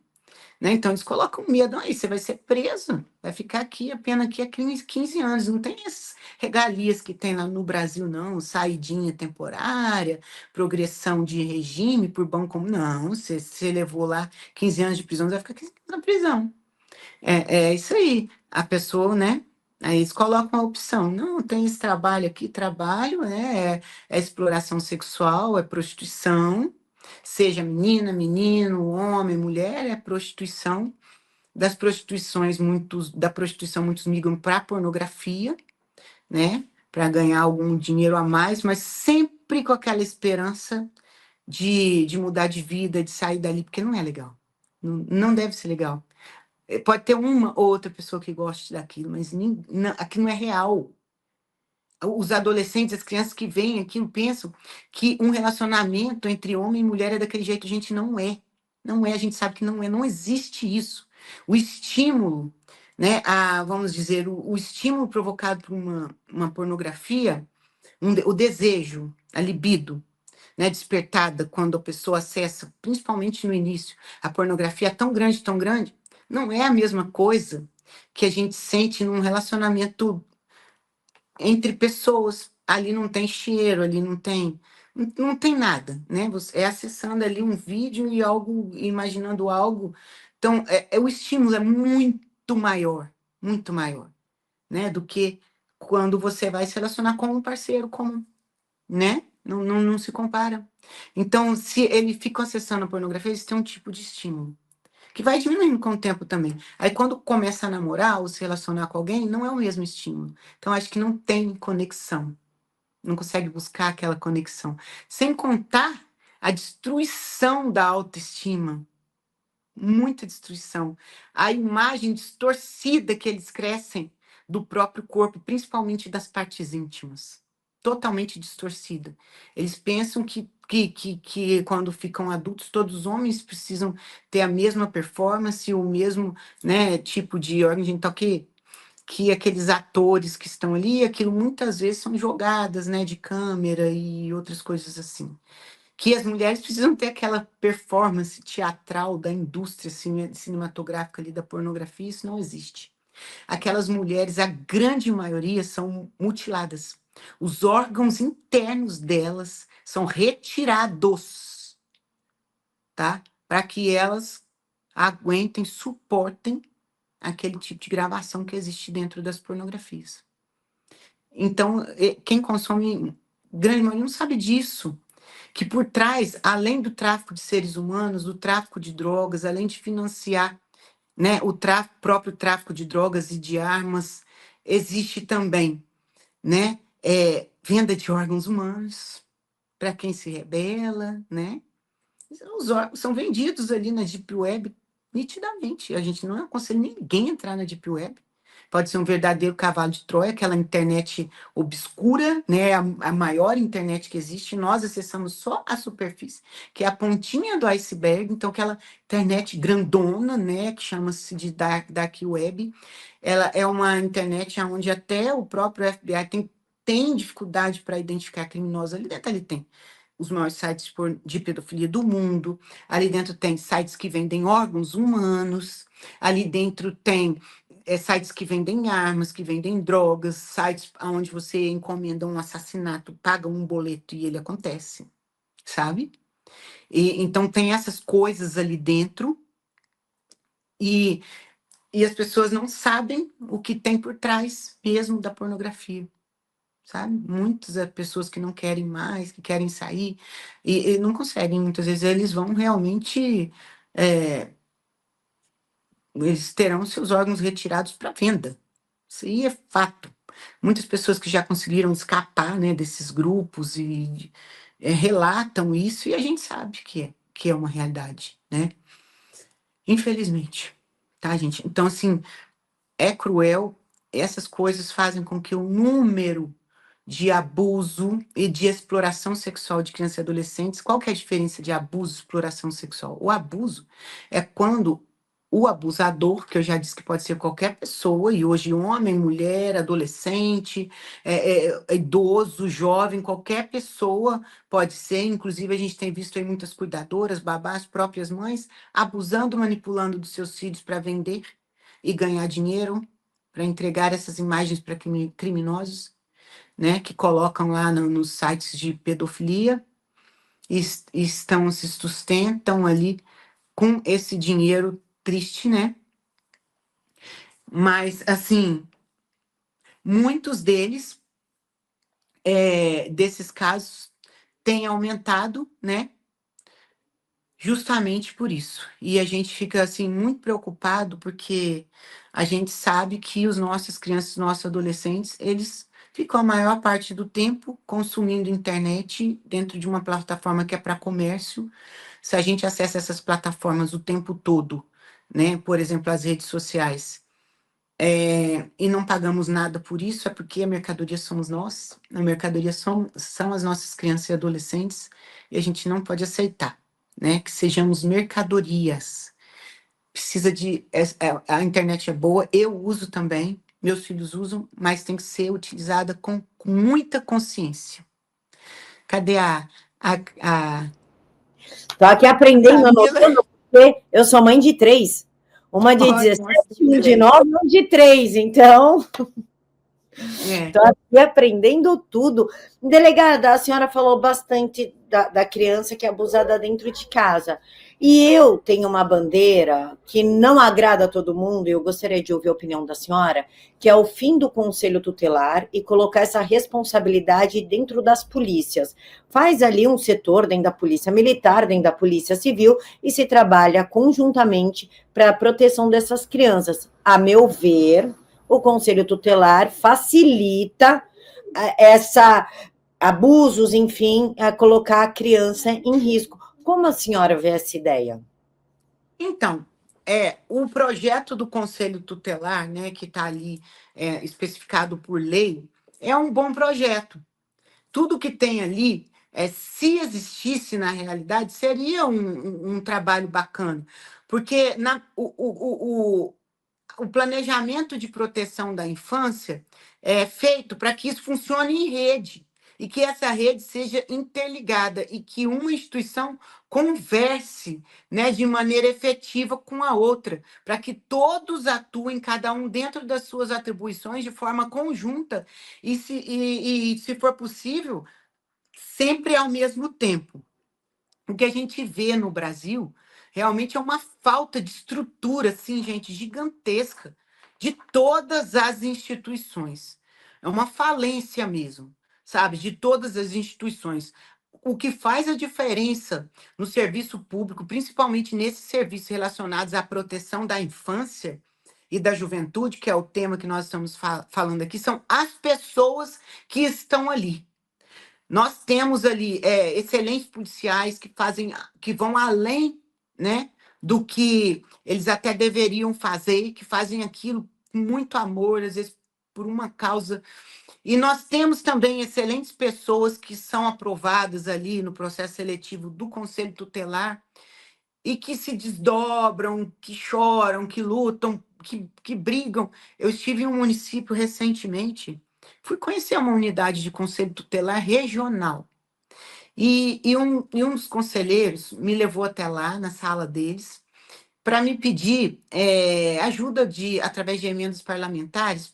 Né? Então eles colocam medo, aí você vai ser preso, vai ficar aqui, a pena aqui é 15 anos, não tem essas regalias que tem lá no Brasil, não, saidinha temporária, progressão de regime por bom comum, não, você levou lá 15 anos de prisão, você vai ficar 15 anos na prisão. É isso aí, a pessoa, né? Aí eles colocam a opção, não, tem esse trabalho aqui, trabalho, né? É exploração sexual, é prostituição, seja menina, menino, homem, mulher, é prostituição. Da prostituição, muitos migram para a pornografia, né? Para ganhar algum dinheiro a mais, mas sempre com aquela esperança de mudar de vida, de sair dali, porque não é legal. Não deve ser legal. Pode ter uma ou outra pessoa que goste daquilo, mas aquilo não é real. os adolescentes, as crianças que veem aquilo, pensam que um relacionamento entre homem e mulher é daquele jeito. Gente, não é. Não é, a gente sabe que não é, não existe isso. O estímulo, né, vamos dizer, o estímulo provocado por uma pornografia, o desejo, a libido, né, despertada quando a pessoa acessa, principalmente no início, a pornografia tão grande, não é a mesma coisa que a gente sente num relacionamento entre pessoas. Ali não tem cheiro, ali não tem nada, né? Você é acessando ali um vídeo e algo, imaginando algo. Então, o estímulo é muito maior, né? Do que quando você vai se relacionar com um parceiro comum, né? Não se compara. Então, se ele fica acessando a pornografia, eles têm um tipo de estímulo que vai diminuindo com o tempo também. Aí, quando começa a namorar ou se relacionar com alguém, não é o mesmo estímulo. Então, acho que não tem conexão. Não consegue buscar aquela conexão. Sem contar a destruição da autoestima. Muita destruição. A imagem distorcida que eles crescem do próprio corpo, principalmente das partes íntimas. Totalmente distorcida. Eles pensam que quando ficam adultos, todos os homens precisam ter a mesma performance, o mesmo, né, tipo de órgão genital que aqueles atores que estão ali, aquilo muitas vezes são jogadas, né, de câmera e outras coisas assim. Que as mulheres precisam ter aquela performance teatral da indústria cinematográfica ali da pornografia, isso não existe. Aquelas mulheres, a grande maioria, são mutiladas. Os órgãos internos delas são retirados, tá? Para que elas aguentem, suportem aquele tipo de gravação que existe dentro das pornografias. Então, quem consome, grande maioria, não sabe disso. Que por trás, além do tráfico de seres humanos, do tráfico de drogas, além de financiar, né, o próprio tráfico de drogas e de armas, existe também, né, venda de órgãos humanos para quem se rebela, né? Os órgãos são vendidos ali na Deep Web nitidamente. A gente não aconselha ninguém a entrar na Deep Web. Pode ser um verdadeiro cavalo de Troia, aquela internet obscura, né? A maior internet que existe. Nós acessamos só a superfície, que é a pontinha do iceberg. Então, aquela internet grandona, né? Que chama-se de dark web. Ela é uma internet onde até o próprio FBI tem dificuldade para identificar criminosos. Ali dentro ele tem os maiores sites de pedofilia do mundo. Ali dentro tem sites que vendem órgãos humanos. Ali dentro tem sites que vendem armas, que vendem drogas, sites onde você encomenda um assassinato, paga um boleto e ele acontece, sabe? Então tem essas coisas ali dentro e, e as pessoas não sabem o que tem por trás mesmo da pornografia. Sabe? Muitas pessoas que não querem mais, que querem sair, e não conseguem, muitas vezes eles vão realmente, eles terão seus órgãos retirados para venda. Isso aí é fato. Muitas pessoas que já conseguiram escapar, né, desses grupos e relatam isso, e a gente sabe que é uma realidade, né? Infelizmente, tá, gente? Então, assim, é cruel, essas coisas fazem com que o número de abuso e de exploração sexual de crianças e adolescentes. Qual que é a diferença de abuso e exploração sexual? O abuso é quando o abusador, que eu já disse que pode ser qualquer pessoa, e hoje homem, mulher, adolescente, idoso, jovem, qualquer pessoa pode ser, inclusive a gente tem visto aí muitas cuidadoras, babás, próprias mães, abusando, manipulando dos seus filhos para vender e ganhar dinheiro, para entregar essas imagens para criminosos, né, que colocam lá nos sites de pedofilia estão se sustentam ali com esse dinheiro triste, né? Mas assim, muitos deles desses casos têm aumentado, né? Justamente por isso. E a gente fica assim muito preocupado porque a gente sabe que os nossos crianças, nossos adolescentes, eles ficam a maior parte do tempo consumindo internet dentro de uma plataforma que é para comércio. Se a gente acessa essas plataformas o tempo todo, né? Por exemplo, as redes sociais, e não pagamos nada por isso, é porque a mercadoria somos nós, a mercadoria são as nossas crianças e adolescentes, e a gente não pode aceitar, né, que sejamos mercadorias. Precisa de. A internet é boa, eu uso também, meus filhos usam, mas tem que ser utilizada com muita consciência. Cadê a Tô aqui aprendendo, Camila? anotando, porque eu sou mãe de três. Uma de Ótimo, assim, 17, um de três. 9 e um de 3. Então, É. estou aqui aprendendo tudo. Delegada, a senhora falou bastante da criança que é abusada dentro de casa. E eu tenho uma bandeira que não agrada a todo mundo, e eu gostaria de ouvir a opinião da senhora, que é o fim do conselho tutelar e colocar essa responsabilidade dentro das polícias. Faz ali um setor dentro da polícia militar, dentro da polícia civil, e se trabalha conjuntamente para a proteção dessas crianças. A meu ver, o conselho tutelar facilita essa abusos, enfim, a colocar a criança em risco. Como a senhora vê essa ideia? Então, o projeto do Conselho Tutelar, né, que está ali especificado por lei, é um bom projeto. Tudo que tem ali, se existisse na realidade, seria um trabalho bacana. Porque o planejamento de proteção da infância é feito para que isso funcione em rede e que essa rede seja interligada e que uma instituição converse, né, de maneira efetiva com a outra, para que todos atuem, cada um dentro das suas atribuições, de forma conjunta e se for possível, sempre ao mesmo tempo. O que a gente vê no Brasil realmente é uma falta de estrutura, assim, gente, gigantesca, de todas as instituições. É uma falência mesmo, sabe, de todas as instituições. O que faz a diferença no serviço público, principalmente nesses serviços relacionados à proteção da infância e da juventude, que é o tema que nós estamos falando aqui, são as pessoas que estão ali. Nós temos ali excelentes policiais que fazem, que vão além, né, do que eles até deveriam fazer, que fazem aquilo com muito amor, às vezes por uma causa. E nós temos também excelentes pessoas que são aprovadas ali no processo seletivo do Conselho Tutelar e que se desdobram, que choram, que lutam, que brigam. Eu estive em um município recentemente, fui conhecer uma unidade de Conselho Tutelar regional. E um dos conselheiros me levou até lá, na sala deles, para me pedir ajuda através de emendas parlamentares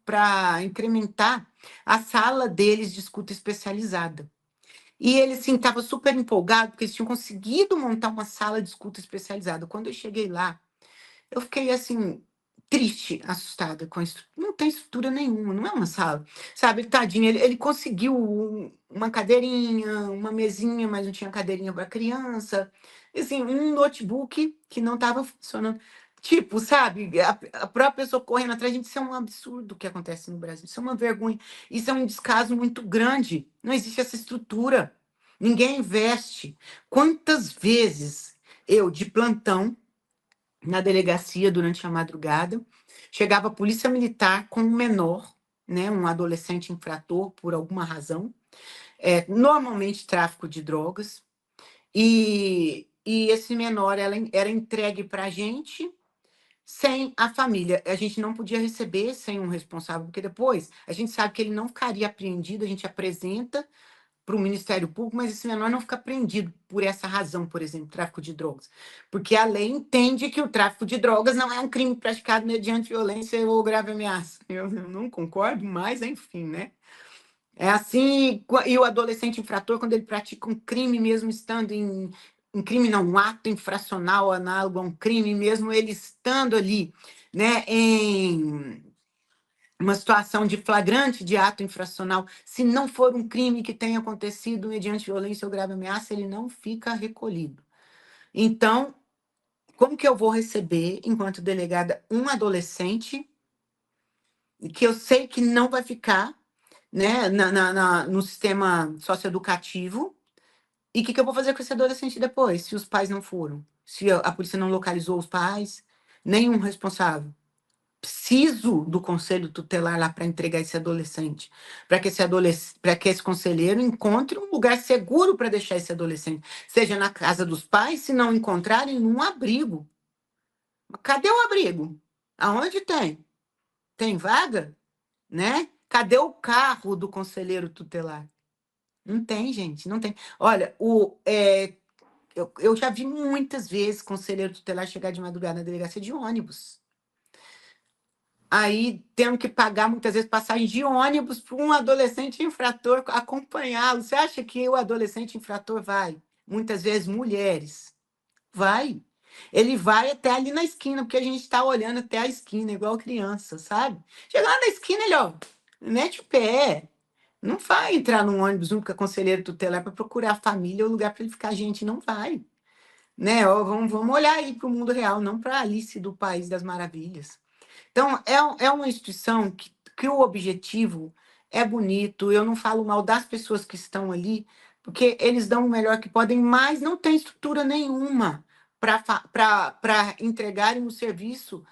para incrementar a sala deles de escuta especializada. E ele, assim, estava super empolgado, porque eles tinham conseguido montar uma sala de escuta especializada. Quando eu cheguei lá, eu fiquei assim, triste, assustada com isso. Não tem estrutura nenhuma, não é uma sala. Sabe, tadinho, ele conseguiu uma cadeirinha, uma mesinha, mas não tinha cadeirinha para criança. Assim, um notebook que não estava funcionando. Tipo, sabe, a própria pessoa correndo atrás, gente, isso é um absurdo que acontece no Brasil. Isso é uma vergonha. Isso é um descaso muito grande. Não existe essa estrutura. Ninguém investe. Quantas vezes eu, de plantão, na delegacia durante a madrugada. Chegava a polícia militar com um menor, né, um adolescente infrator por alguma razão, normalmente tráfico de drogas, e esse menor era entregue para a gente sem a família. A gente não podia receber sem um responsável, porque depois a gente sabe que ele não ficaria apreendido, a gente apresenta para o Ministério Público, mas esse menor não fica prendido por essa razão, por exemplo, tráfico de drogas. Porque a lei entende que o tráfico de drogas não é um crime praticado mediante violência ou grave ameaça. Eu não concordo, mas enfim, né? É assim, e o adolescente infrator, quando ele pratica um crime mesmo estando em crime não, um ato infracional análogo a um crime mesmo, ele estando ali, né, em uma situação de flagrante de ato infracional, se não for um crime que tenha acontecido mediante violência ou grave ameaça, ele não fica recolhido. Então, como que eu vou receber, enquanto delegada, um adolescente que eu sei que não vai ficar, né, no sistema socioeducativo, e o que eu vou fazer com esse adolescente depois, se os pais não foram? Se a polícia não localizou os pais, nenhum responsável. preciso do conselho tutelar lá para entregar esse adolescente, para que esse conselheiro encontre um lugar seguro para deixar esse adolescente, seja na casa dos pais, se não encontrarem, num abrigo. Cadê o abrigo? Aonde tem? Tem vaga? Né? Cadê o carro do conselheiro tutelar? Não tem, gente, não tem. Olha, eu já vi muitas vezes conselheiro tutelar chegar de madrugada na delegacia de ônibus. Aí tendo que pagar muitas vezes passagem de ônibus para um adolescente infrator acompanhá-lo. Você acha que o adolescente infrator vai? Muitas vezes mulheres. Vai. Ele vai até ali na esquina, porque a gente está olhando até a esquina, igual criança, sabe? Chega lá na esquina, ele, ó, mete o pé. Não vai entrar num ônibus junto com a conselheira tutelar para procurar a família ou lugar para ele ficar. Gente, não vai. Né? Ó, vamos olhar aí para o mundo real, não para a Alice do País das Maravilhas. Então, é uma instituição que o objetivo é bonito. Eu não falo mal das pessoas que estão ali, porque eles dão o melhor que podem, mas não tem estrutura nenhuma para entregarem o serviço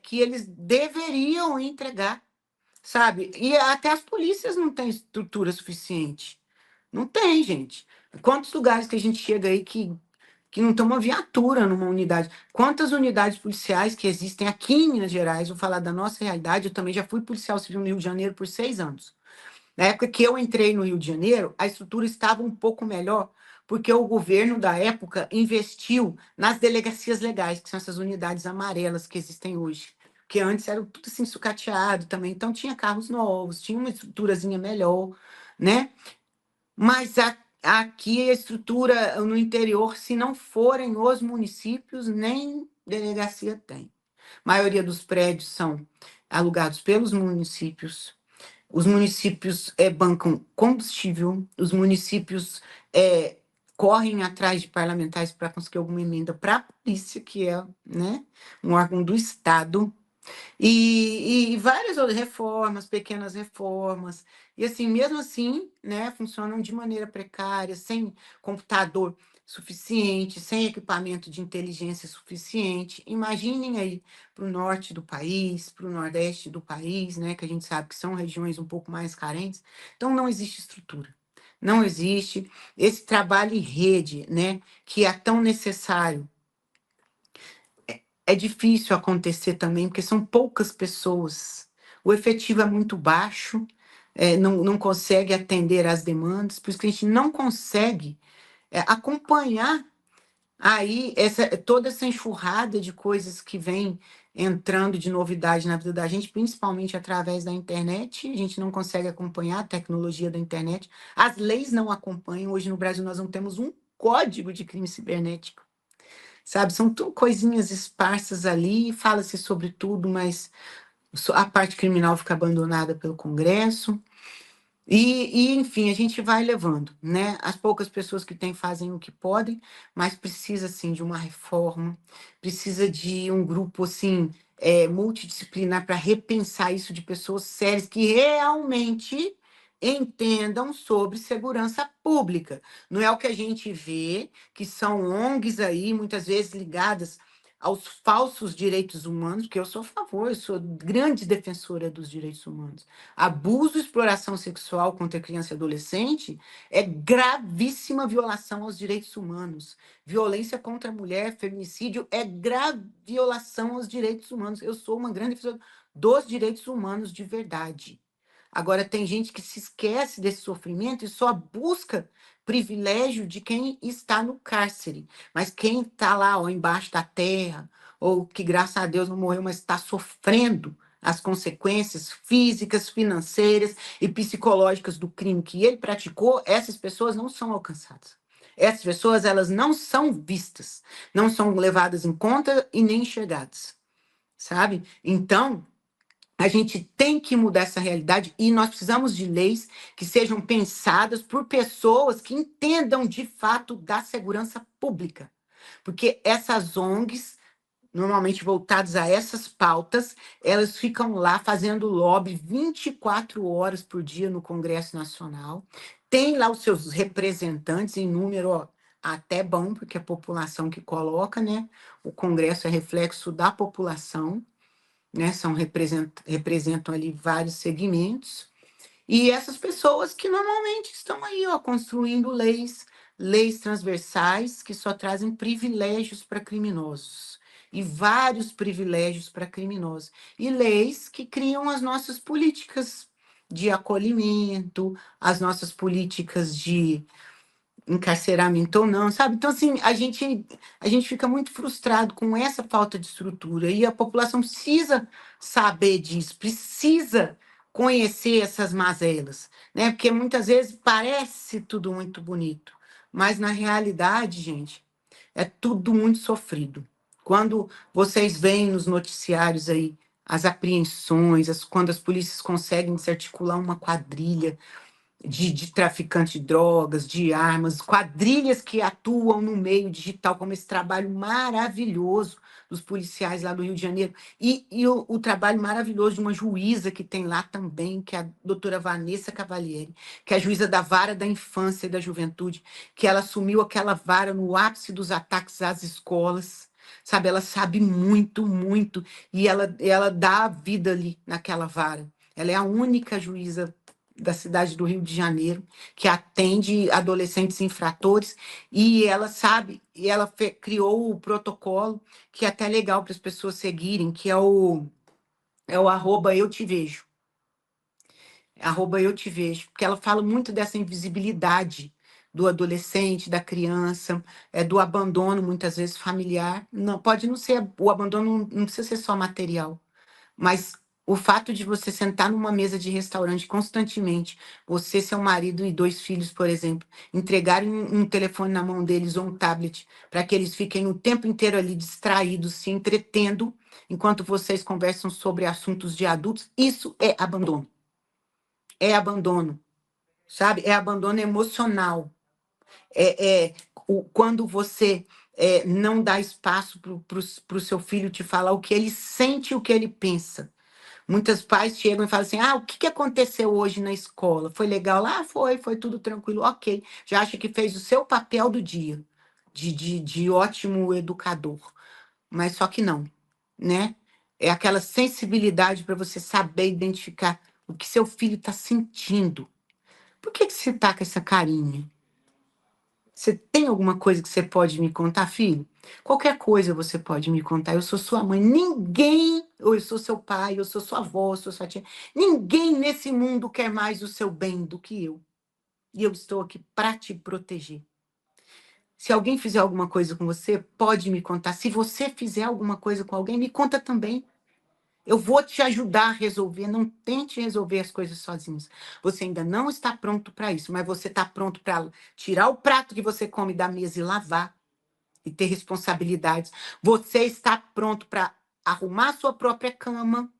que eles deveriam entregar, sabe? E até as polícias não têm estrutura suficiente. Não tem, gente. Quantos lugares que a gente chega aí que não tem uma viatura numa unidade? Quantas unidades policiais que existem aqui em Minas Gerais? Vou falar da nossa realidade. Eu também já fui policial civil no Rio de Janeiro por 6 anos. Na época que eu entrei no Rio de Janeiro, a estrutura estava um pouco melhor, porque o governo da época investiu nas delegacias legais, que são essas unidades amarelas que existem hoje. Porque antes era tudo assim sucateado também, então tinha carros novos, tinha uma estruturazinha melhor, né? Mas aqui a estrutura no interior, se não forem os municípios, nem delegacia tem. A maioria dos prédios são alugados pelos municípios. Os municípios bancam combustível, os municípios correm atrás de parlamentares para conseguir alguma emenda para a polícia, que é, né, um órgão do Estado. E várias outras reformas, pequenas reformas. E assim, mesmo assim, né, funcionam de maneira precária, sem computador suficiente, sem equipamento de inteligência suficiente. Imaginem aí para o norte do país, para o nordeste do país, né, que a gente sabe que são regiões um pouco mais carentes. Então, não existe estrutura. Não existe esse trabalho em rede, né, que é tão necessário. É difícil acontecer também, porque são poucas pessoas. O efetivo é muito baixo, não consegue atender às demandas, por isso que a gente não consegue acompanhar aí toda essa enxurrada de coisas que vem entrando de novidade na vida da gente, principalmente através da internet. A gente não consegue acompanhar a tecnologia da internet. As leis não acompanham. Hoje no Brasil nós não temos um código de crime cibernético. Sabe, são coisinhas esparsas ali, fala-se sobre tudo, mas a parte criminal fica abandonada pelo Congresso. Enfim, a gente vai levando, né? As poucas pessoas que têm fazem o que podem, mas precisa, assim, de uma reforma, precisa de um grupo, assim, multidisciplinar para repensar isso, de pessoas sérias que realmente entendam sobre segurança pública. Não é o que a gente vê, que são ONGs aí, muitas vezes ligadas aos falsos direitos humanos, porque eu sou a favor, eu sou grande defensora dos direitos humanos. Abuso e exploração sexual contra criança e adolescente é gravíssima violação aos direitos humanos. Violência contra a mulher, feminicídio é grave violação aos direitos humanos. Eu sou uma grande defensora dos direitos humanos de verdade. Agora, tem gente que se esquece desse sofrimento e só busca privilégio de quem está no cárcere. Mas quem está lá, ó, embaixo da terra, ou que, graças a Deus, não morreu, mas está sofrendo as consequências físicas, financeiras e psicológicas do crime que ele praticou, essas pessoas não são alcançadas. Essas pessoas, elas não são vistas, não são levadas em conta e nem enxergadas, sabe? Então, a gente tem que mudar essa realidade e nós precisamos de leis que sejam pensadas por pessoas que entendam de fato da segurança pública. Porque essas ONGs, normalmente voltadas a essas pautas, elas ficam lá fazendo lobby 24 horas por dia no Congresso Nacional. Tem lá os seus representantes em número, ó, até bom, porque é a população que coloca, né? O Congresso é reflexo da população. né? Representam ali vários segmentos. E essas pessoas que normalmente estão aí, ó, construindo leis transversais que só trazem privilégios para criminosos. E vários privilégios para criminosos. E leis que criam as nossas políticas de acolhimento, as nossas políticas de encarceramento ou não, sabe? Então, assim, a gente fica muito frustrado com essa falta de estrutura e a população precisa saber disso, precisa conhecer essas mazelas, né? Porque muitas vezes parece tudo muito bonito, mas na realidade, gente, é tudo muito sofrido. Quando vocês veem nos noticiários aí as apreensões, quando as polícias conseguem desarticular uma quadrilha, de traficante de drogas, de armas, quadrilhas que atuam no meio digital, como esse trabalho maravilhoso dos policiais lá do Rio de Janeiro, e o trabalho maravilhoso de uma juíza que tem lá também, que é a doutora Vanessa Cavalieri, que é a juíza da vara da infância e da juventude, que ela assumiu aquela vara no ápice dos ataques às escolas, sabe? Ela sabe muito, muito, e ela dá a vida ali naquela vara. Ela é a única juíza da cidade do Rio de Janeiro, que atende adolescentes infratores, e ela sabe, e ela criou o protocolo, que é até legal para as pessoas seguirem, que é o arroba eu te vejo. Arroba eu te vejo, porque ela fala muito dessa invisibilidade do adolescente, da criança, do abandono, muitas vezes, familiar. Não, pode não ser, o abandono não precisa ser só material. Mas o fato de você sentar numa mesa de restaurante constantemente, você, seu marido e 2 filhos, por exemplo, entregarem um telefone na mão deles ou um tablet, para que eles fiquem o tempo inteiro ali distraídos, se entretendo, enquanto vocês conversam sobre assuntos de adultos, isso é abandono. É abandono, sabe? É abandono emocional. Quando você não dá espaço para o seu filho te falar o que ele sente e o que ele pensa. Muitos pais chegam e falam assim: o que aconteceu hoje na escola? Foi legal? Foi tudo tranquilo, ok. Já acha que fez o seu papel do dia, de ótimo educador. Mas só que não, né? É aquela sensibilidade para você saber identificar o que seu filho está sentindo. Por que você tá com essa carinha? Você tem alguma coisa que você pode me contar, filho? Qualquer coisa você pode me contar. Eu sou sua mãe. Ninguém, ou eu sou seu pai, eu sou sua avó, eu sou sua tia. Ninguém nesse mundo quer mais o seu bem do que eu. E eu estou aqui para te proteger. Se alguém fizer alguma coisa com você, pode me contar. Se você fizer alguma coisa com alguém, me conta também. Eu vou te ajudar a resolver. Não tente resolver as coisas sozinhos. Você ainda não está pronto para isso, mas você está pronto para tirar o prato que você come da mesa e lavar e ter responsabilidades. Você está pronto para arrumar sua própria cama.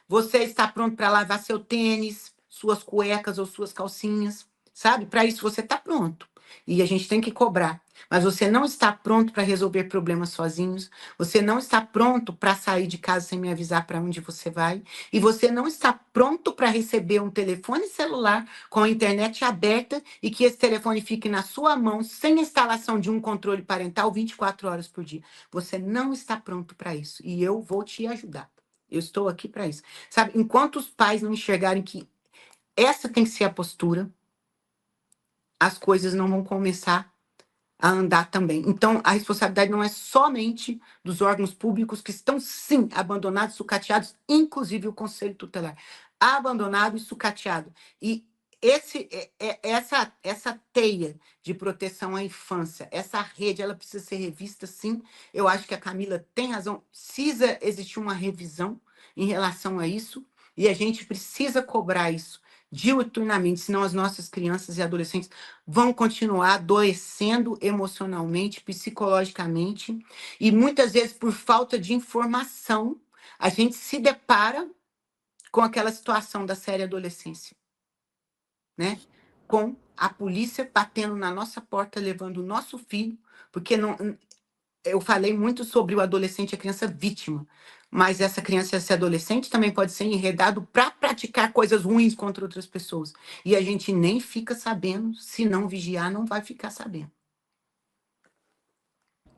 Você está pronto para lavar seu tênis, suas cuecas ou suas calcinhas, sabe? Para isso você está pronto. E a gente tem que cobrar. Mas você não está pronto para resolver problemas sozinhos. Você não está pronto para sair de casa sem me avisar para onde você vai. E você não está pronto para receber um telefone celular com a internet aberta e que esse telefone fique na sua mão sem instalação de um controle parental 24 horas por dia. Você não está pronto para isso. E eu vou te ajudar. Eu estou aqui para isso. Sabe, enquanto os pais não enxergarem que essa tem que ser a postura, as coisas não vão começar a andar também. Então, a responsabilidade não é somente dos órgãos públicos que estão, sim, abandonados, sucateados, inclusive o Conselho Tutelar. Abandonado e sucateado. E essa teia de proteção à infância, essa rede, ela precisa ser revista, sim. Eu acho que a Camila tem razão. Precisa existir uma revisão em relação a isso, e a gente precisa cobrar isso diuturnamente, senão as nossas crianças e adolescentes vão continuar adoecendo emocionalmente, psicologicamente, e muitas vezes por falta de informação, a gente se depara com aquela situação da séria adolescência, né? Com a polícia batendo na nossa porta, levando o nosso filho, porque não, eu falei muito sobre o adolescente e a criança vítima, mas essa criança e esse adolescente também pode ser enredado para praticar coisas ruins contra outras pessoas. E a gente nem fica sabendo, se não vigiar, não vai ficar sabendo.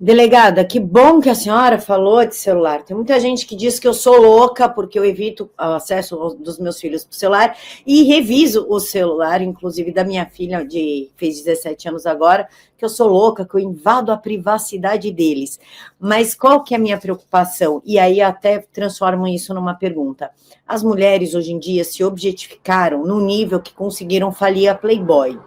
Delegada, que bom que a senhora falou de celular. Tem muita gente que diz que eu sou louca porque eu evito o acesso dos meus filhos para o celular e reviso o celular, inclusive da minha filha, fez 17 anos agora, que eu sou louca, que eu invado a privacidade deles. Mas qual que é a minha preocupação? E aí até transformo isso numa pergunta. As mulheres hoje em dia se objetificaram no nível que conseguiram falir a Playboy.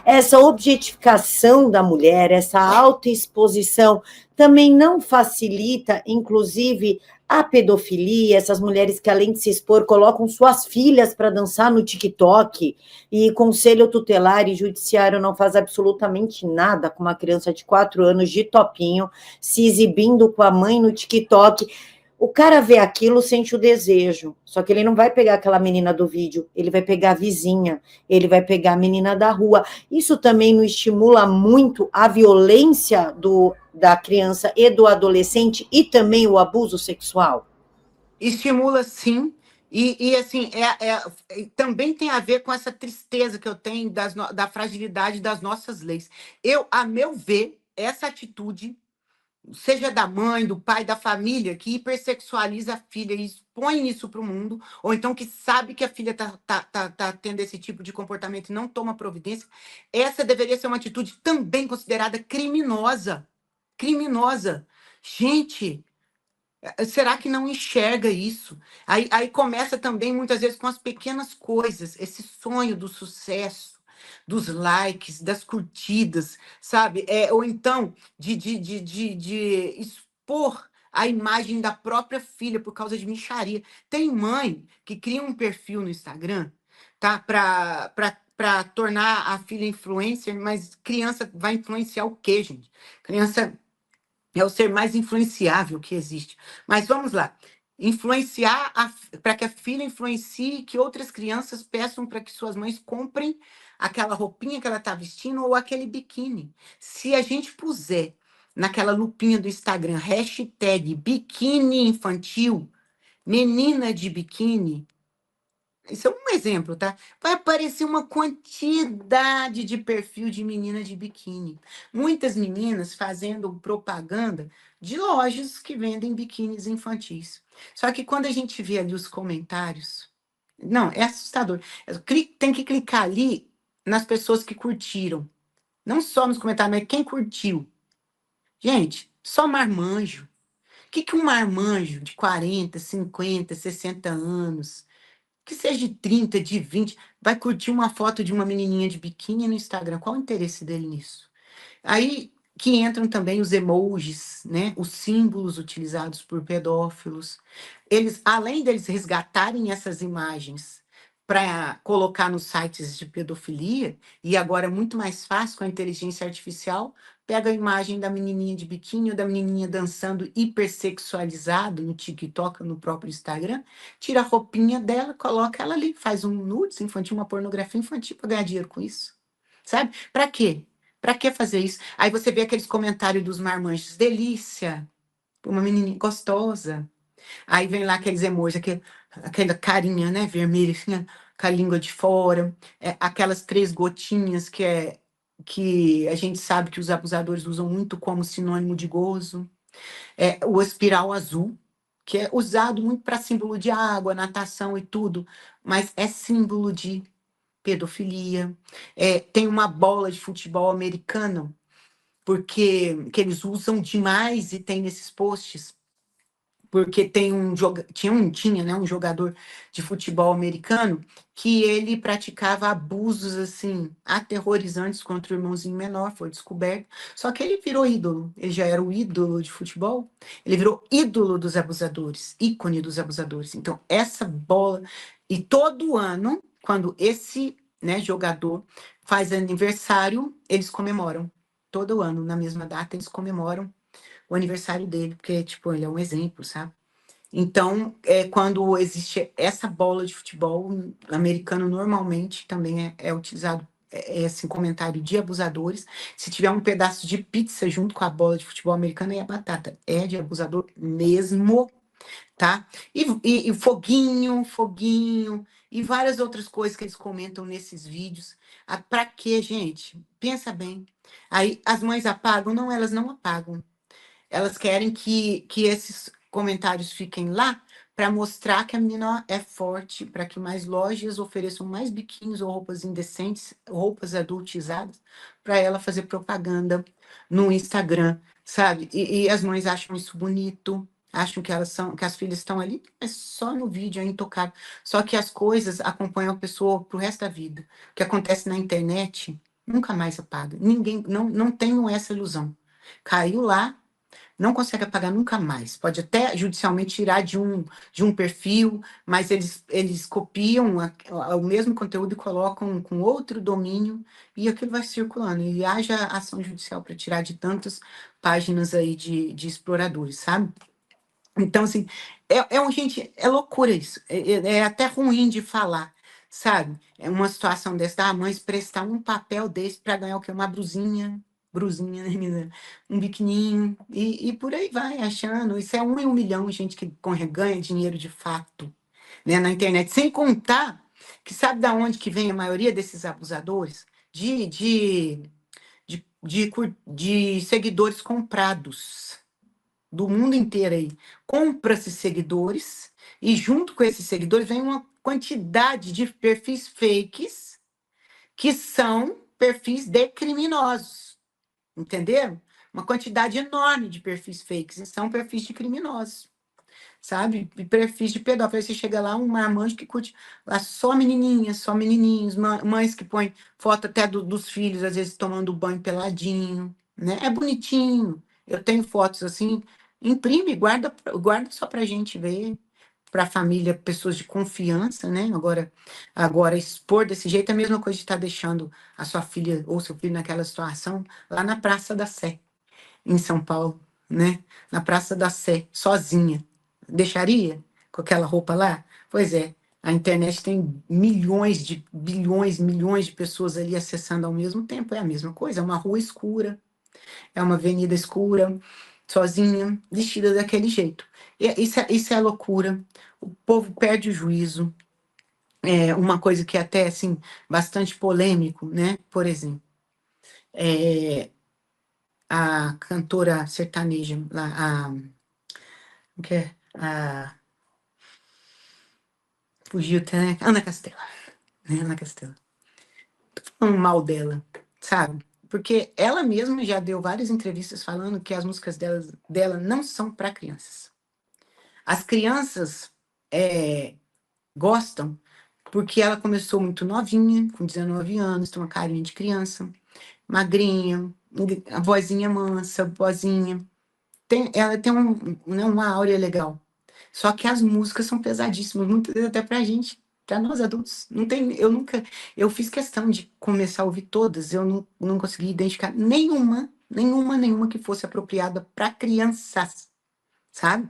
Essa objetificação da mulher, essa autoexposição, também não facilita, inclusive, a pedofilia, essas mulheres que, além de se expor, colocam suas filhas para dançar no TikTok, e conselho tutelar e judiciário não faz absolutamente nada com uma criança de 4 anos de topinho, se exibindo com a mãe no TikTok. O cara vê aquilo, sente o desejo, só que ele não vai pegar aquela menina do vídeo, ele vai pegar a vizinha, ele vai pegar a menina da rua. Isso também não estimula muito a violência da criança e do adolescente e também o abuso sexual? Estimula, sim. E assim, também tem a ver com essa tristeza que eu tenho da fragilidade das nossas leis. A meu ver, essa atitude, seja da mãe, do pai, da família, que hipersexualiza a filha e expõe isso para o mundo, ou então que sabe que a filha tá tendo esse tipo de comportamento e não toma providência, essa deveria ser uma atitude também considerada criminosa. Criminosa. Gente, será que não enxerga isso? Aí começa também, muitas vezes, com as pequenas coisas, esse sonho do sucesso, dos likes, das curtidas, sabe? Ou então de expor a imagem da própria filha por causa de mixaria. Tem mãe que cria um perfil no Instagram, tá? Para tornar a filha influencer, mas criança vai influenciar o quê, gente? Criança é o ser mais influenciável que existe. Mas vamos lá. Influenciar para que a filha influencie que outras crianças peçam para que suas mães comprem aquela roupinha que ela está vestindo ou aquele biquíni. Se a gente puser naquela lupinha do Instagram, hashtag biquíni infantil, menina de biquíni, isso é um exemplo, tá? Vai aparecer uma quantidade de perfil de menina de biquíni. Muitas meninas fazendo propaganda de lojas que vendem biquínis infantis. Só que quando a gente vê ali os comentários, não, é assustador. Tem que clicar ali nas pessoas que curtiram. Não só nos comentários, mas quem curtiu. Gente, só marmanjo. O que que um marmanjo de 40, 50, 60 anos, que seja de 30, de 20, vai curtir uma foto de uma menininha de biquíni no Instagram? Qual o interesse dele nisso? Aí que entram também os emojis, né? Os símbolos utilizados por pedófilos. Eles, além deles resgatarem essas imagens para colocar nos sites de pedofilia, e agora é muito mais fácil com a inteligência artificial, pega a imagem da menininha de biquíni ou da menininha dançando hipersexualizado no TikTok, no próprio Instagram, tira a roupinha dela, coloca ela ali, faz um nudes infantil, uma pornografia infantil para ganhar dinheiro com isso. Sabe? Para quê? Pra que fazer isso? Aí você vê aqueles comentários dos marmanjos, delícia, uma menininha gostosa. Aí vem lá aqueles emojis, aquela carinha, né, vermelha, assim, né, com a língua de fora. Aquelas 3 gotinhas que a gente sabe que os abusadores usam muito como sinônimo de gozo. O espiral azul, que é usado muito para símbolo de água, natação e tudo, mas é símbolo de pedofilia. Tem uma bola de futebol americano porque que eles usam demais e tem nesses posts, porque tinha, né, um jogador de futebol americano que ele praticava abusos assim aterrorizantes contra o irmãozinho menor, foi descoberto. Só que ele virou ídolo, ele já era o ídolo de futebol, ele virou ídolo dos abusadores, ícone dos abusadores. Então, essa bola, e todo ano, quando esse, né, jogador faz aniversário, eles comemoram. Todo ano, na mesma data, eles comemoram o aniversário dele, porque, tipo, ele é um exemplo, sabe? Então, quando existe essa bola de futebol, americano normalmente também é utilizado esse comentário de abusadores. Se tiver um pedaço de pizza junto com a bola de futebol americano, é a batata. É de abusador mesmo, tá? E foguinho, foguinho, e várias outras coisas que eles comentam nesses vídeos. Pra quê, gente? Pensa bem. Aí as mães apagam? Não, elas não apagam. elas querem que esses comentários fiquem lá para mostrar que a menina é forte, para que mais lojas ofereçam mais biquínis ou roupas indecentes, roupas adultizadas, para ela fazer propaganda no Instagram, sabe? E as mães acham isso bonito, acham que elas são, que as filhas estão ali, é só no vídeo, é intocável. Só que as coisas acompanham a pessoa pro resto da vida. O que acontece na internet nunca mais apaga. Ninguém, não tenham essa ilusão. Caiu lá, não consegue apagar nunca mais. Pode até judicialmente tirar de um perfil, mas eles copiam o mesmo conteúdo e colocam com outro domínio e aquilo vai circulando. E haja ação judicial para tirar de tantas páginas aí de exploradores, sabe? Então, assim, gente, é loucura isso. É até ruim de falar, sabe? É uma situação dessa, da mãe prestar um papel desse para ganhar o quê? Uma brusinha, né, menina? Um biquininho, e por aí vai, achando. Isso é 1 em 1 milhão, gente, que ganha dinheiro de fato, né, na internet. Sem contar que sabe da onde que vem a maioria desses abusadores? De seguidores comprados do mundo inteiro aí. Compra-se seguidores e junto com esses seguidores vem uma quantidade de perfis fakes que são perfis de criminosos, entenderam? Uma quantidade enorme de perfis fakes e são perfis de criminosos, sabe? E perfis de pedófilo. Aí você chega lá, um marmanjo que curte lá só menininhas, só menininhos, mães que põem foto até dos filhos, às vezes tomando banho peladinho, né? É bonitinho. Eu tenho fotos assim, imprime, guarda só pra gente ver, pra família, pessoas de confiança, né? Agora expor desse jeito é a mesma coisa de estar deixando a sua filha ou seu filho naquela situação lá na Praça da Sé, em São Paulo, né? Na Praça da Sé, sozinha. Deixaria com aquela roupa lá? Pois é, a internet tem bilhões, milhões de pessoas ali acessando ao mesmo tempo. É a mesma coisa, é uma rua escura, é uma avenida escura, sozinha, vestida daquele jeito. Isso é loucura. O povo perde o juízo. É uma coisa que é até assim bastante polêmico, né? Por exemplo, é, a cantora sertaneja, lá, o que é? Fugiu até, né? Ana Castela, né? Ana Castela. Falando mal dela, sabe? Porque ela mesma já deu várias entrevistas falando que as músicas dela não são para crianças. As crianças gostam porque ela começou muito novinha, com 19 anos, tem uma carinha de criança, magrinha, a vozinha mansa, vozinha. Ela tem né, uma áurea legal. Só que as músicas são pesadíssimas, muitas vezes até pra gente, pra nós adultos. Não tem, eu fiz questão de começar a ouvir todas, eu não consegui identificar nenhuma que fosse apropriada para crianças, sabe?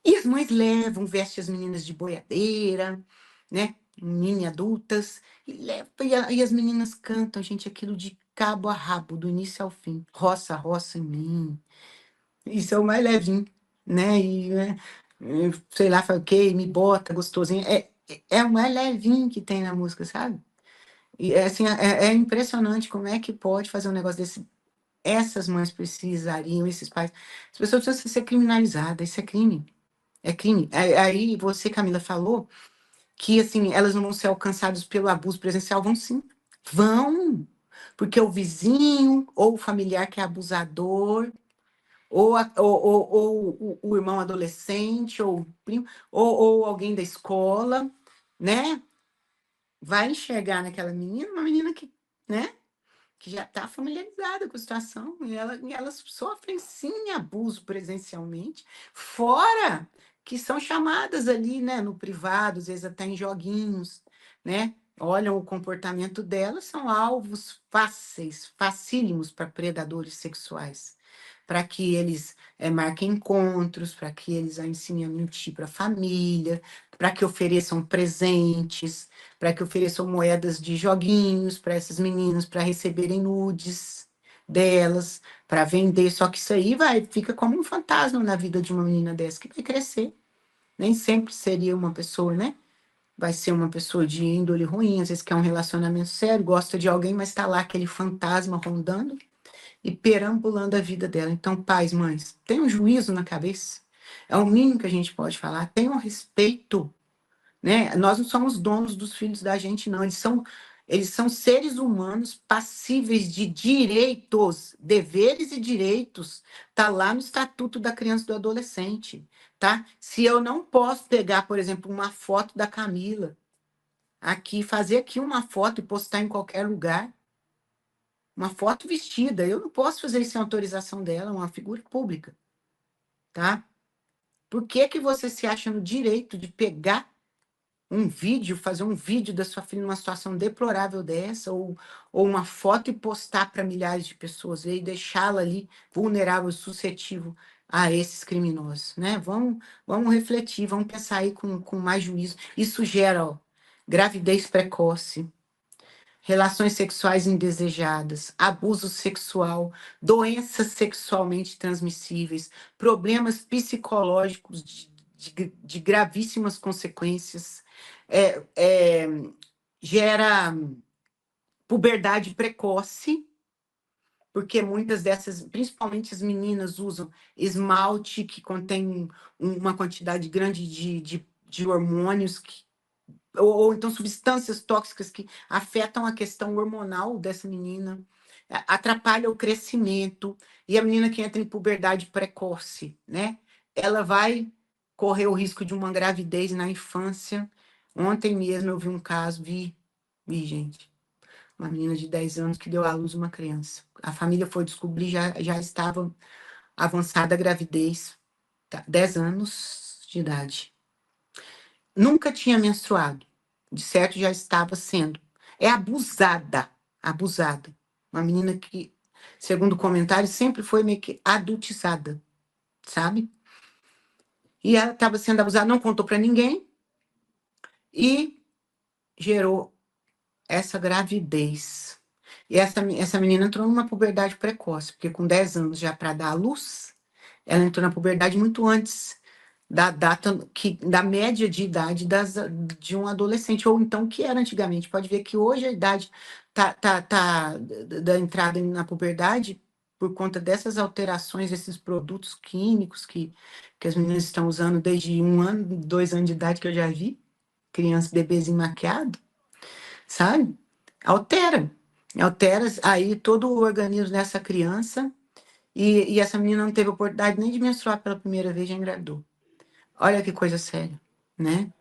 E as mães levam, vestem as meninas de boiadeira, né? Mini adultas, e as meninas cantam, gente, aquilo de cabo a rabo, do início ao fim. Roça, roça em mim. Isso é o mais levinho, né? Sei lá, fala, ok, me bota, gostosinho. É o mais levinho que tem na música, sabe? E assim, é impressionante como é que pode fazer um negócio desse. Essas mães precisariam, esses pais. As pessoas precisam ser criminalizadas, isso é crime. É crime. Aí você, Camila, falou que assim, elas não vão ser alcançadas pelo abuso presencial. Vão sim. Vão. Porque o vizinho ou o familiar que é abusador ou o irmão adolescente, ou o primo, ou alguém da escola, né? Vai enxergar naquela menina, uma menina que, né? Que já está familiarizada com a situação, e elas sofrem sim abuso presencialmente, fora que são chamadas ali, né, no privado, às vezes até em joguinhos, né? Olham o comportamento delas, são alvos fáceis, facílimos para predadores sexuais, para que eles marquem encontros, para que eles a ensinem a mentir para a família, para que ofereçam presentes, para que ofereçam moedas de joguinhos para essas meninas, para receberem nudes delas, para vender. Só que isso aí fica como um fantasma na vida de uma menina dessa que vai crescer. Nem sempre seria uma pessoa, né? Vai ser uma pessoa de índole ruim, às vezes quer um relacionamento sério, gosta de alguém, mas está lá aquele fantasma rondando e perambulando a vida dela. Então, pais, mães, tenham juízo na cabeça. É o mínimo que a gente pode falar. Tenham respeito, né? Nós não somos donos dos filhos da gente, não. Eles são seres humanos passíveis de direitos, deveres e direitos. Tá lá no Estatuto da Criança e do Adolescente, tá? Se eu não posso pegar, por exemplo, uma foto da Camila aqui, fazer aqui uma foto e postar em qualquer lugar, uma foto vestida, eu não posso fazer isso sem autorização dela, uma figura pública, tá? Por que que você se acha no direito de pegar um vídeo, fazer um vídeo da sua filha numa situação deplorável dessa, ou uma foto e postar para milhares de pessoas ver e deixá-la ali vulnerável, suscetível a esses criminosos, né? Vamos refletir, vamos pensar aí com mais juízo. Isso gera, ó, gravidez precoce, relações sexuais indesejadas, abuso sexual, doenças sexualmente transmissíveis, problemas psicológicos de gravíssimas consequências, é, é, gera puberdade precoce, porque muitas dessas, principalmente as meninas, usam esmalte que contém uma quantidade grande de hormônios ou então substâncias tóxicas que afetam a questão hormonal dessa menina, atrapalha o crescimento, e a menina que entra em puberdade precoce, né? Ela vai correr o risco de uma gravidez na infância. Ontem mesmo eu vi um caso, gente, uma menina de 10 anos que deu à luz uma criança. A família foi descobrir, já estava avançada a gravidez, tá? 10 anos de idade. Nunca tinha menstruado. De certo, já estava sendo. É abusada, abusada. Uma menina que, segundo o comentário, sempre foi meio que adultizada, sabe? E ela estava sendo abusada, não contou para ninguém e gerou essa gravidez. E essa menina entrou numa puberdade precoce, porque com 10 anos já para dar à luz, ela entrou na puberdade muito antes da data da média de idade de um adolescente, ou então que era antigamente. Pode ver que hoje a idade da entrada na puberdade, por conta dessas alterações, desses produtos químicos que as meninas estão usando desde 1 ano, 2 anos de idade, que eu já vi, criança, bebezinho maquiado, sabe? Altera. Altera aí todo o organismo dessa criança, e essa menina não teve oportunidade nem de menstruar pela primeira vez, já engravidou. Olha que coisa séria, né?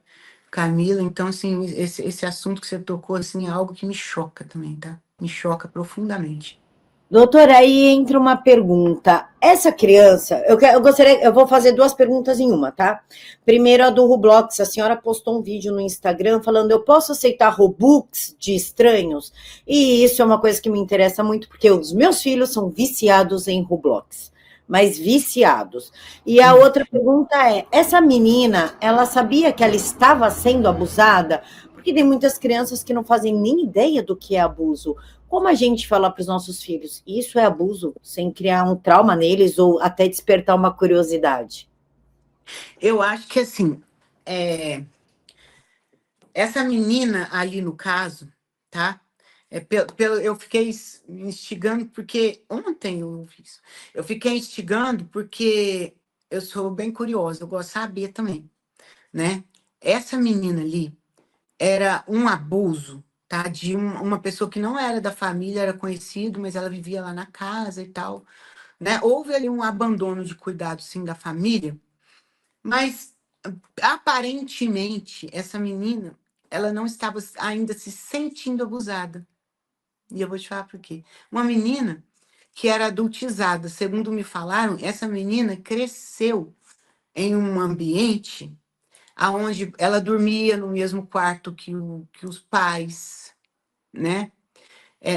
Camila, então, assim, esse assunto que você tocou, assim, é algo que me choca também, tá? Me choca profundamente. Doutora, aí entra uma pergunta. Essa criança, eu gostaria, eu vou fazer duas perguntas em uma, tá? Primeiro, a do Roblox. A senhora postou um vídeo no Instagram falando: eu posso aceitar Robux de estranhos? E isso é uma coisa que me interessa muito, porque os meus filhos são viciados em Roblox, mas viciados. E a outra pergunta é: essa menina, ela sabia que ela estava sendo abusada? Porque tem muitas crianças que não fazem nem ideia do que é abuso. Como a gente fala para os nossos filhos, isso é abuso, sem criar um trauma neles ou até despertar uma curiosidade? Eu acho que, assim, essa menina ali no caso, tá? Eu fiquei instigando porque ontem eu fiz. Eu fiquei instigando porque eu sou bem curiosa, eu gosto de saber também, né? Essa menina ali era um abuso, tá? De uma pessoa que não era da família, era conhecido, mas ela vivia lá na casa e tal, né? Houve ali um abandono de cuidado, sim, da família, mas aparentemente essa menina, ela não estava ainda se sentindo abusada. E eu vou te falar por quê. Uma menina que era adultizada, segundo me falaram, essa menina cresceu em um ambiente aonde ela dormia no mesmo quarto que os pais, né?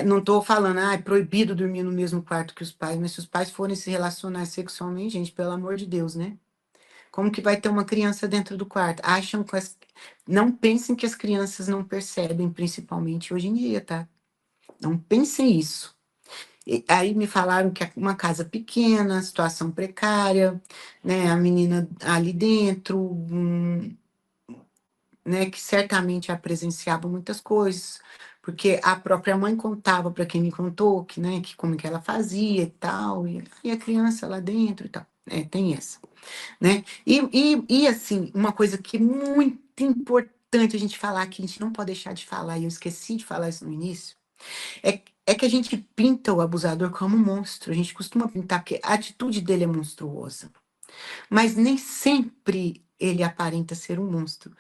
Não estou falando, é proibido dormir no mesmo quarto que os pais, mas se os pais forem se relacionar sexualmente, gente, pelo amor de Deus, né? Como que vai ter uma criança dentro do quarto? Não pensem que as crianças não percebem, principalmente hoje em dia, tá? Não pensem isso. Aí me falaram que é uma casa pequena, situação precária, né? A menina ali dentro, né? Que certamente já presenciava muitas coisas, porque a própria mãe contava para quem me contou que, né, que como que ela fazia e tal, e a criança lá dentro e tal. Tem essa, né? E assim, uma coisa que é muito importante a gente falar, que a gente não pode deixar de falar, e eu esqueci de falar isso no início, é que a gente pinta o abusador como um monstro. A gente costuma pintar, porque a atitude dele é monstruosa. Mas nem sempre ele aparenta ser um monstro.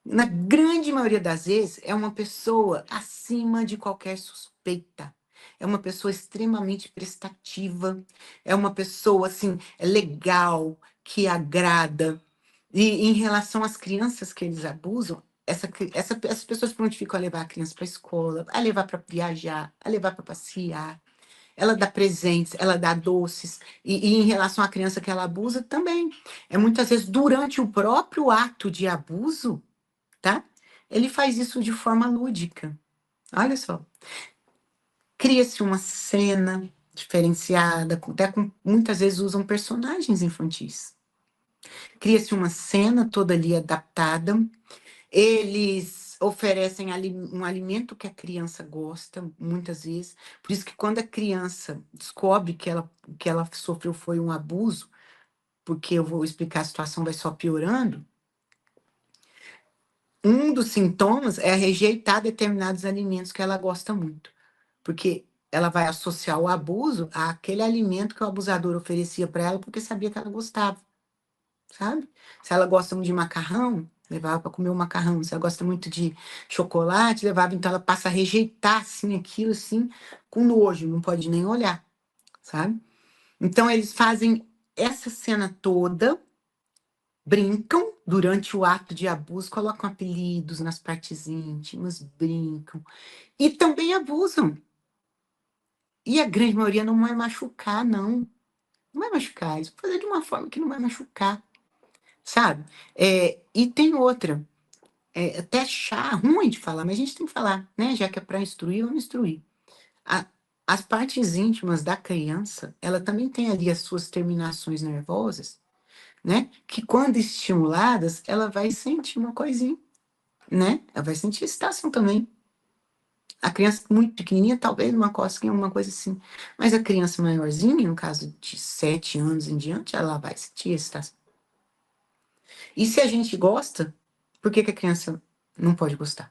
Na grande maioria das vezes, é uma pessoa acima de qualquer suspeita. É uma pessoa extremamente prestativa. É uma pessoa, assim, legal, que agrada. E em relação às crianças que eles abusam, essas pessoas prontificam a levar a criança para a escola, a levar para viajar, a levar para passear. Ela dá presentes, ela dá doces. E em relação à criança que ela abusa, também. É muitas vezes durante o próprio ato de abuso, tá? Ele faz isso de forma lúdica. Olha só. Cria-se uma cena diferenciada, muitas vezes usam personagens infantis. Cria-se uma cena toda ali adaptada. Eles oferecem um alimento que a criança gosta, muitas vezes. Por isso que quando a criança descobre que ela sofreu foi um abuso, porque eu vou explicar, a situação vai só piorando, um dos sintomas é rejeitar determinados alimentos que ela gosta muito. Porque ela vai associar o abuso àquele alimento que o abusador oferecia para ela, porque sabia que ela gostava, sabe? Se ela gosta muito de macarrão, levava para comer o macarrão. Se ela gosta muito de chocolate, levava, então ela passa a rejeitar assim aquilo assim com nojo, não pode nem olhar, sabe? Então eles fazem essa cena toda, brincam durante o ato de abuso, colocam apelidos nas partes íntimas, brincam e também abusam. E a grande maioria não vai machucar, não. Não vai machucar. Eles vão fazer de uma forma que não vai machucar, sabe? E tem outra. Até achar ruim de falar, mas a gente tem que falar, né? Já que é para instruir, vamos instruir. A- as partes íntimas da criança, ela também tem ali as suas terminações nervosas, né? Que quando estimuladas, ela vai sentir uma coisinha, né? Ela vai sentir excitação também. A criança muito pequenininha, talvez uma cosquinha, uma coisa assim. Mas a criança maiorzinha, no caso de 7 anos em diante, ela vai sentir excitação. E se a gente gosta, por que que a criança não pode gostar,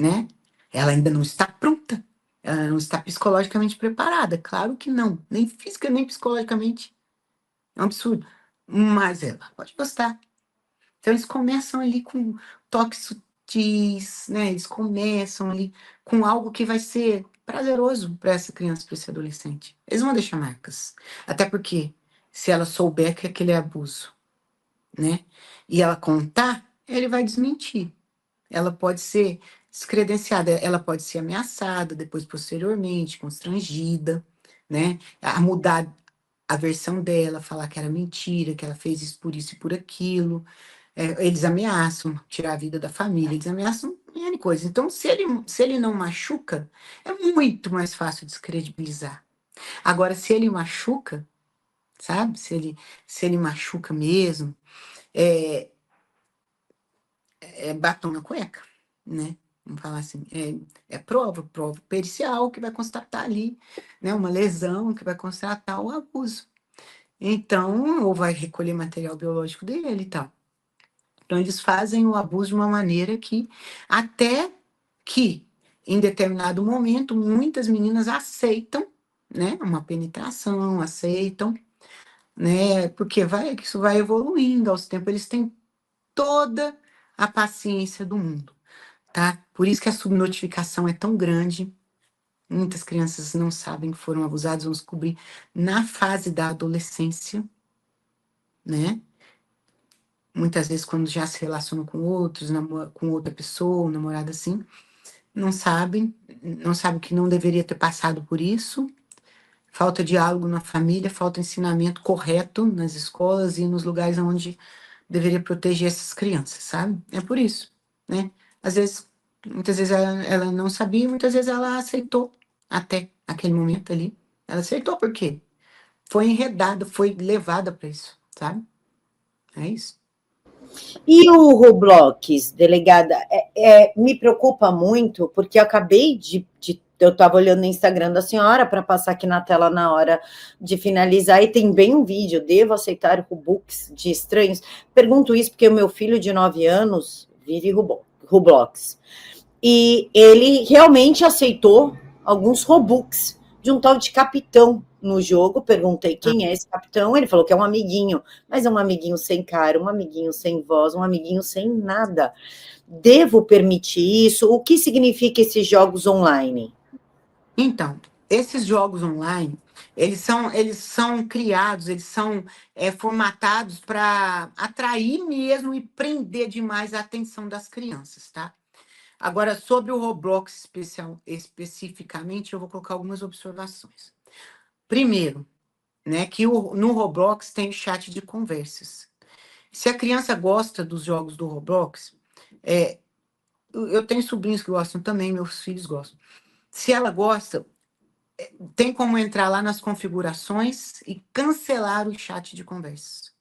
né? Ela ainda não está pronta. Ela não está psicologicamente preparada. Claro que não. Nem física, nem psicologicamente. É um absurdo. Mas ela pode gostar. Então, eles começam ali com toques sutis, né? Eles começam ali com algo que vai ser prazeroso para essa criança, para esse adolescente. Eles vão deixar marcas. Até porque, se ela souber que aquele é abuso, né? E ela contar, ele vai desmentir. Ela pode ser descredenciada, ela pode ser ameaçada depois, posteriormente, constrangida, né? A mudar a versão dela, falar que era mentira, que ela fez isso e por aquilo. Eles ameaçam tirar a vida da família, eles ameaçam N coisas. Então, se ele não machuca, é muito mais fácil descredibilizar. Agora, se ele machuca, sabe? Se ele machuca mesmo, é, batom na cueca, né? Vamos falar assim, prova pericial que vai constatar ali, né? Uma lesão que vai constatar o abuso. Então, ou vai recolher material biológico dele e tal. Então, eles fazem o abuso de uma maneira que, até que, em determinado momento, muitas meninas aceitam, né, uma penetração, aceitam, né, porque isso vai evoluindo aos tempos, eles têm toda a paciência do mundo, tá? Por isso que a subnotificação é tão grande. Muitas crianças não sabem que foram abusadas, vão descobrir na fase da adolescência, né? Muitas vezes, quando já se relacionam com outros, com outra pessoa, um namorado assim, não sabem que não deveria ter passado por isso. Falta diálogo na família, falta ensinamento correto nas escolas e nos lugares onde deveria proteger essas crianças, sabe? É por isso, né? Às vezes, muitas vezes ela não sabia, muitas vezes ela aceitou até aquele momento ali. Ela aceitou por quê? Foi enredada, foi levada para isso, sabe? É isso. E o Roblox, delegada, me preocupa muito, porque eu acabei eu estava olhando no Instagram da senhora para passar aqui na tela na hora de finalizar, e tem bem um vídeo, devo aceitar Robux de estranhos? Pergunto isso porque o meu filho de 9 anos vive Roblox. E ele realmente aceitou alguns Robux de um tal de capitão no jogo. Perguntei quem é esse capitão. Ele falou que é um amiguinho, mas é um amiguinho sem cara, um amiguinho sem voz, um amiguinho sem nada. Devo permitir isso? O que significa esses jogos online? Então, esses jogos online, eles são criados, eles são formatados para atrair mesmo e prender demais a atenção das crianças, tá? Agora, sobre o Roblox especificamente, eu vou colocar algumas observações. Primeiro, né, que no Roblox tem chat de conversas. Se a criança gosta dos jogos do Roblox, é, eu tenho sobrinhos que gostam também, meus filhos gostam. Se ela gosta, tem como entrar lá nas configurações e cancelar o chat de conversas.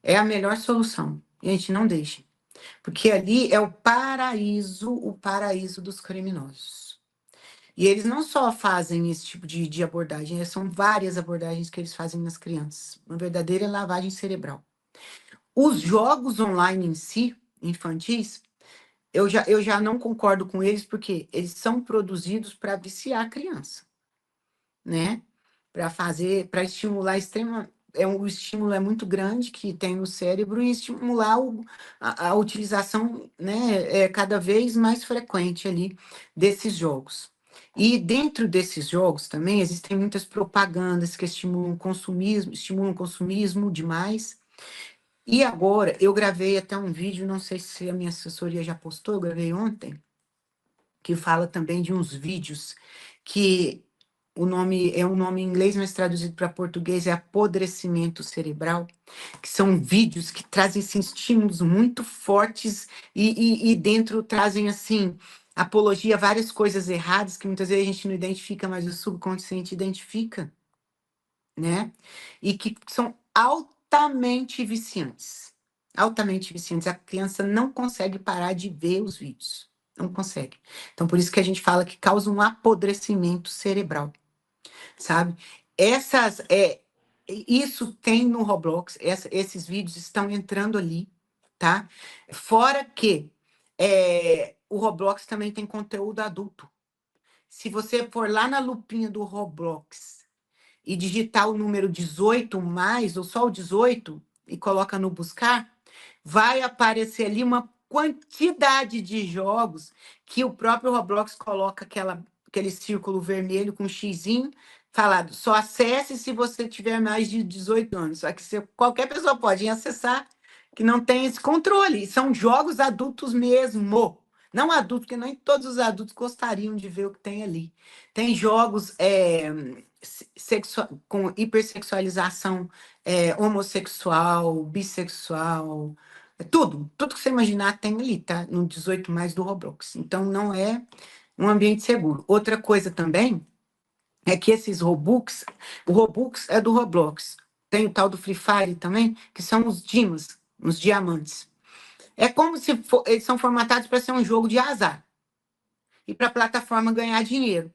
É a melhor solução. Gente, não deixe. Porque ali é o paraíso dos criminosos. E eles não só fazem esse tipo de abordagem, são várias abordagens que eles fazem nas crianças. Uma verdadeira lavagem cerebral. Os jogos online em si, infantis, eu já não concordo com eles, porque eles são produzidos para viciar a criança, né? Para estimular o estímulo é muito grande que tem no cérebro e estimular a utilização, né, cada vez mais frequente ali desses jogos. E dentro desses jogos também existem muitas propagandas que estimulam o consumismo demais. E agora eu gravei até um vídeo, não sei se a minha assessoria já postou, eu gravei ontem, que fala também de uns vídeos que o nome é um nome em inglês, mas traduzido para português é apodrecimento cerebral, que são vídeos que trazem assim, estímulos muito fortes e dentro trazem assim apologia a várias coisas erradas que muitas vezes a gente não identifica, mas o subconsciente identifica, né? E que são altamente viciantes. Altamente viciantes. A criança não consegue parar de ver os vídeos. Não consegue. Então, por isso que a gente fala que causa um apodrecimento cerebral, sabe? Essas, isso tem no Roblox, esses vídeos estão entrando ali, tá? Fora que o Roblox também tem conteúdo adulto. Se você for lá na lupinha do Roblox e digitar o número 18 mais, ou só o 18, e coloca no buscar, vai aparecer ali uma quantidade de jogos que o próprio Roblox coloca aquele círculo vermelho com um xizinho, falado, só acesse se você tiver mais de 18 anos. Só que qualquer pessoa pode acessar, que não tem esse controle. São jogos adultos mesmo. Não adultos, porque nem todos os adultos gostariam de ver o que tem ali. Tem jogos com hipersexualização homossexual, bissexual, tudo que você imaginar tem ali, tá? No 18 mais do Roblox. Então, não é um ambiente seguro. Outra coisa também é que esses Robux, o Robux é do Roblox. Tem o tal do Free Fire também, que são os dimas, os diamantes. É como se eles são formatados para ser um jogo de azar e para a plataforma ganhar dinheiro.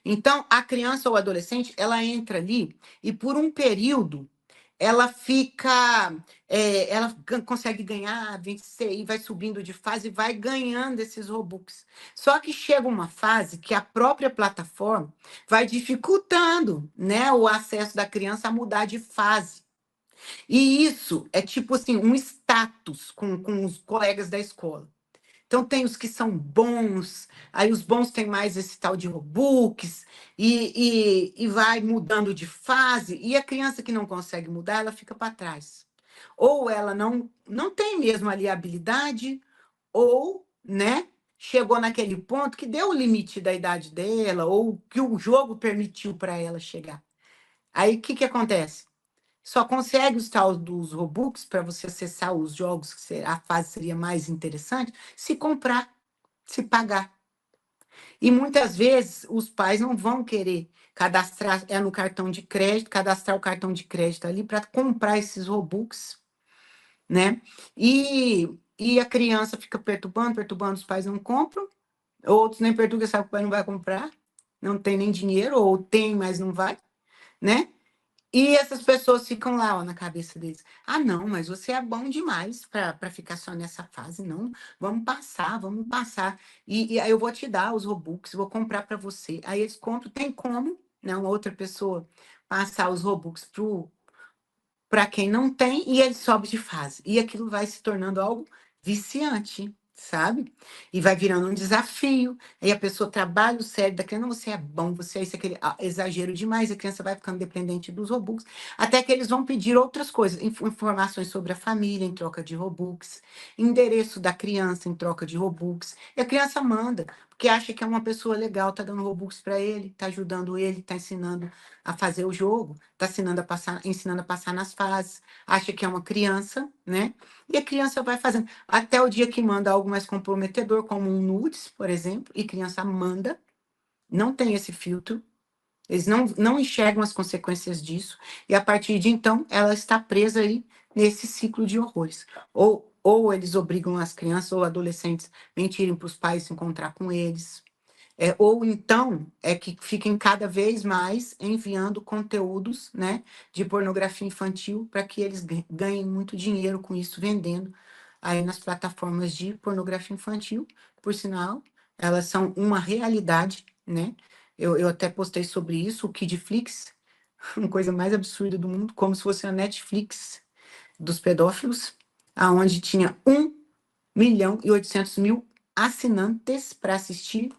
Então, a criança ou adolescente, ela entra ali e por um período ela fica, ela consegue ganhar, vencer e vai subindo de fase e vai ganhando esses Robux. Só que chega uma fase que a própria plataforma vai dificultando, né, o acesso da criança a mudar de fase. E isso é tipo assim, um status com os colegas da escola. Então, tem os que são bons, aí os bons têm mais esse tal de Robux, e vai mudando de fase, e a criança que não consegue mudar, ela fica para trás. Ou ela não tem mesmo ali a habilidade, ou, né, chegou naquele ponto que deu o limite da idade dela, ou que o jogo permitiu para ela chegar. Aí, o que, que acontece? Só consegue os tal dos Robux para você acessar os jogos que a fase seria mais interessante se comprar, se pagar. E muitas vezes os pais não vão querer cadastrar no cartão de crédito, cadastrar o cartão de crédito ali para comprar esses Robux, né? E a criança fica perturbando, perturbando, os pais não compram, outros nem perturbam, sabe que o pai não vai comprar, não tem nem dinheiro, ou tem, mas não vai, né? E essas pessoas ficam lá, ó, na cabeça deles. Ah, não, mas você é bom demais para ficar só nessa fase, não. Vamos passar, vamos passar. E aí eu vou te dar os Robux, vou comprar para você. Aí eles compram, tem como, né, uma outra pessoa passar os Robux para quem não tem, e ele sobe de fase. E aquilo vai se tornando algo viciante, sabe? E vai virando um desafio. Aí a pessoa trabalha o cérebro da criança, não, você é bom, você é isso, aquele exagero demais, a criança vai ficando dependente dos Robux, até que eles vão pedir outras coisas, informações sobre a família em troca de Robux, endereço da criança em troca de Robux. E a criança manda, porque acha que é uma pessoa legal, tá dando Robux para ele, tá ajudando ele, tá ensinando a fazer o jogo, está ensinando a passar nas fases, acha que é uma criança, né? E a criança vai fazendo. Até o dia que manda algo mais comprometedor, como um nudes, por exemplo, e criança manda, não tem esse filtro, eles não enxergam as consequências disso, e a partir de então, ela está presa aí nesse ciclo de horrores. Ou eles obrigam as crianças ou adolescentes a mentirem para os pais se encontrar com eles, ou então é que fiquem cada vez mais enviando conteúdos, né, de pornografia infantil para que eles ganhem muito dinheiro com isso, vendendo aí nas plataformas de pornografia infantil. Por sinal, elas são uma realidade, né? Eu até postei sobre isso, o Kidflix, uma coisa mais absurda do mundo, como se fosse a Netflix dos pedófilos, aonde tinha 1.800.000 assinantes para assistir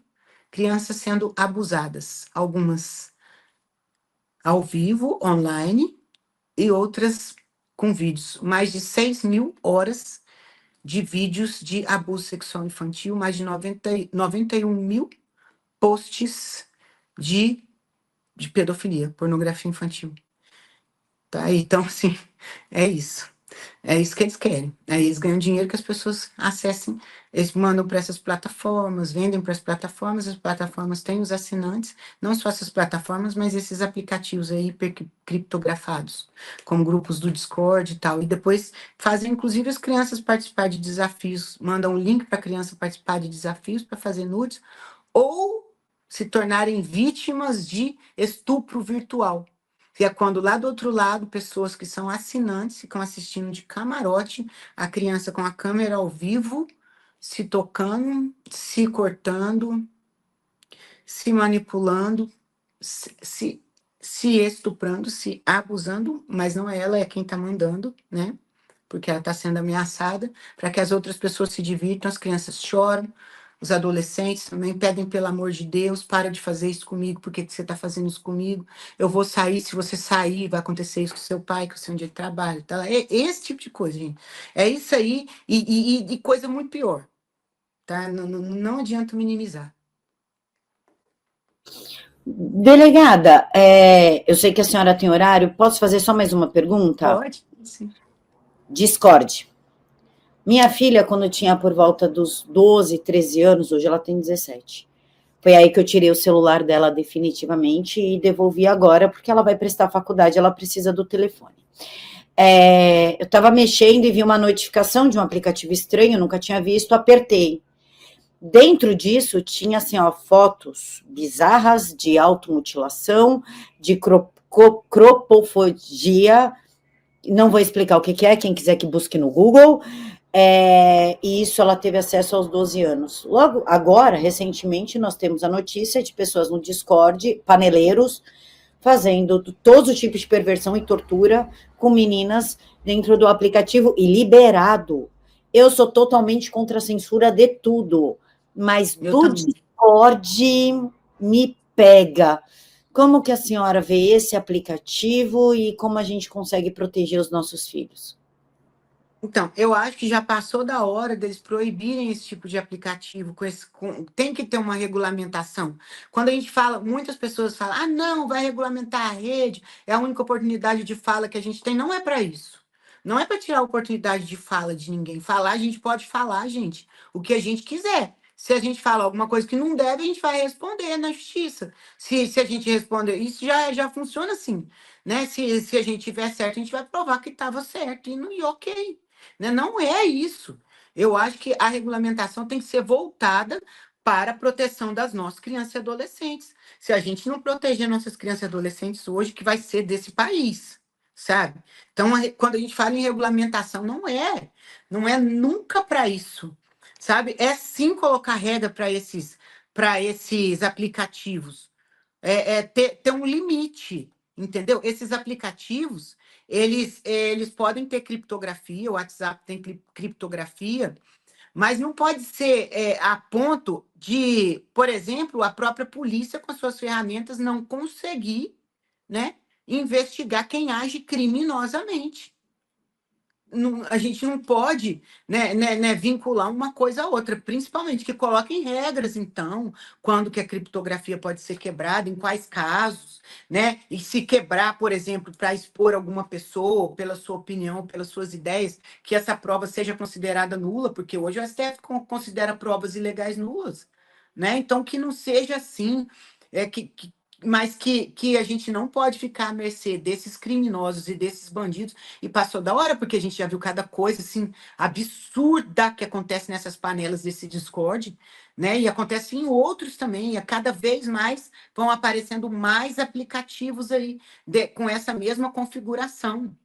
crianças sendo abusadas, algumas ao vivo, online, e outras com vídeos. Mais de 6.000 horas de vídeos de abuso sexual infantil, mais de 91.000 posts de pedofilia, pornografia infantil. Tá? Então, assim, é isso. É isso que eles querem. Aí eles ganham dinheiro que as pessoas acessem, eles mandam para essas plataformas, vendem para as plataformas têm os assinantes, não só essas plataformas, mas esses aplicativos aí hipercriptografados, como grupos do Discord e tal. E depois fazem, inclusive, as crianças participar de desafios, mandam um link para a criança participar de desafios para fazer nudes, ou se tornarem vítimas de estupro virtual. Que é quando lá do outro lado, pessoas que são assinantes ficam assistindo de camarote, a criança com a câmera ao vivo, se tocando, se cortando, se manipulando, se estuprando, se abusando, mas não é ela, é quem está mandando, né? Porque ela está sendo ameaçada, para que as outras pessoas se divirtam, as crianças choram, os adolescentes também pedem pelo amor de Deus, para de fazer isso comigo, por que que você está fazendo isso comigo? Eu vou sair, se você sair, vai acontecer isso com seu pai, com o seu dia de trabalho. Tá? É esse tipo de coisa, gente. É isso aí, e coisa muito pior. Tá? Não adianta minimizar. Delegada, eu sei que a senhora tem horário, posso fazer só mais uma pergunta? Pode, sim. Discorde. Minha filha, quando tinha por volta dos 12, 13 anos, hoje ela tem 17. Foi aí que eu tirei o celular dela definitivamente e devolvi agora, porque ela vai prestar faculdade, ela precisa do telefone. Eu estava mexendo e vi uma notificação de um aplicativo estranho, nunca tinha visto, apertei. Dentro disso tinha assim, ó, fotos bizarras de automutilação, de cropofagia. Não vou explicar o que é, quem quiser que busque no Google. E isso ela teve acesso aos 12 anos. Logo, agora, recentemente, nós temos a notícia de pessoas no Discord, paneleiros, fazendo todo tipo de perversão e tortura com meninas dentro do aplicativo e liberado. Eu sou totalmente contra a censura de tudo, mas do Discord me pega. Como que a senhora vê esse aplicativo e como a gente consegue proteger os nossos filhos? Então, eu acho que já passou da hora deles proibirem esse tipo de aplicativo. Tem que ter uma regulamentação. Quando a gente fala, muitas pessoas falam, ah, não, vai regulamentar a rede, é a única oportunidade de fala que a gente tem. Não é para isso. Não é para tirar a oportunidade de fala de ninguém. Falar, a gente pode falar, gente, o que a gente quiser. Se a gente fala alguma coisa que não deve, a gente vai responder na justiça. Se a gente responder, isso já funciona assim, né? Se a gente tiver certo, a gente vai provar que estava certo e ok. né? Não é isso. Eu acho que a regulamentação tem que ser voltada para a proteção das nossas crianças e adolescentes. Se a gente não proteger nossas crianças e adolescentes hoje, que vai ser desse país, sabe? Então, quando a gente fala em regulamentação, não é nunca para isso, sabe? É sim colocar regra para esses aplicativos, ter um limite, entendeu? Esses aplicativos, eles podem ter criptografia, o WhatsApp tem criptografia, mas não pode ser a ponto de, por exemplo, a própria polícia, com as suas ferramentas, não conseguir, né, investigar quem age criminosamente. A gente não pode, vincular uma coisa a outra, principalmente que coloquem regras, então, quando que a criptografia pode ser quebrada, em quais casos, né? E se quebrar, por exemplo, para expor alguma pessoa, pela sua opinião, pelas suas ideias, que essa prova seja considerada nula, porque hoje o STF considera provas ilegais nulas, né? Então, que não seja assim, mas que a gente não pode ficar à mercê desses criminosos e desses bandidos. E passou da hora, porque a gente já viu cada coisa assim absurda que acontece nessas panelas desse Discord, né? E acontece em outros também. E a cada vez mais vão aparecendo mais aplicativos aí com essa mesma configuração,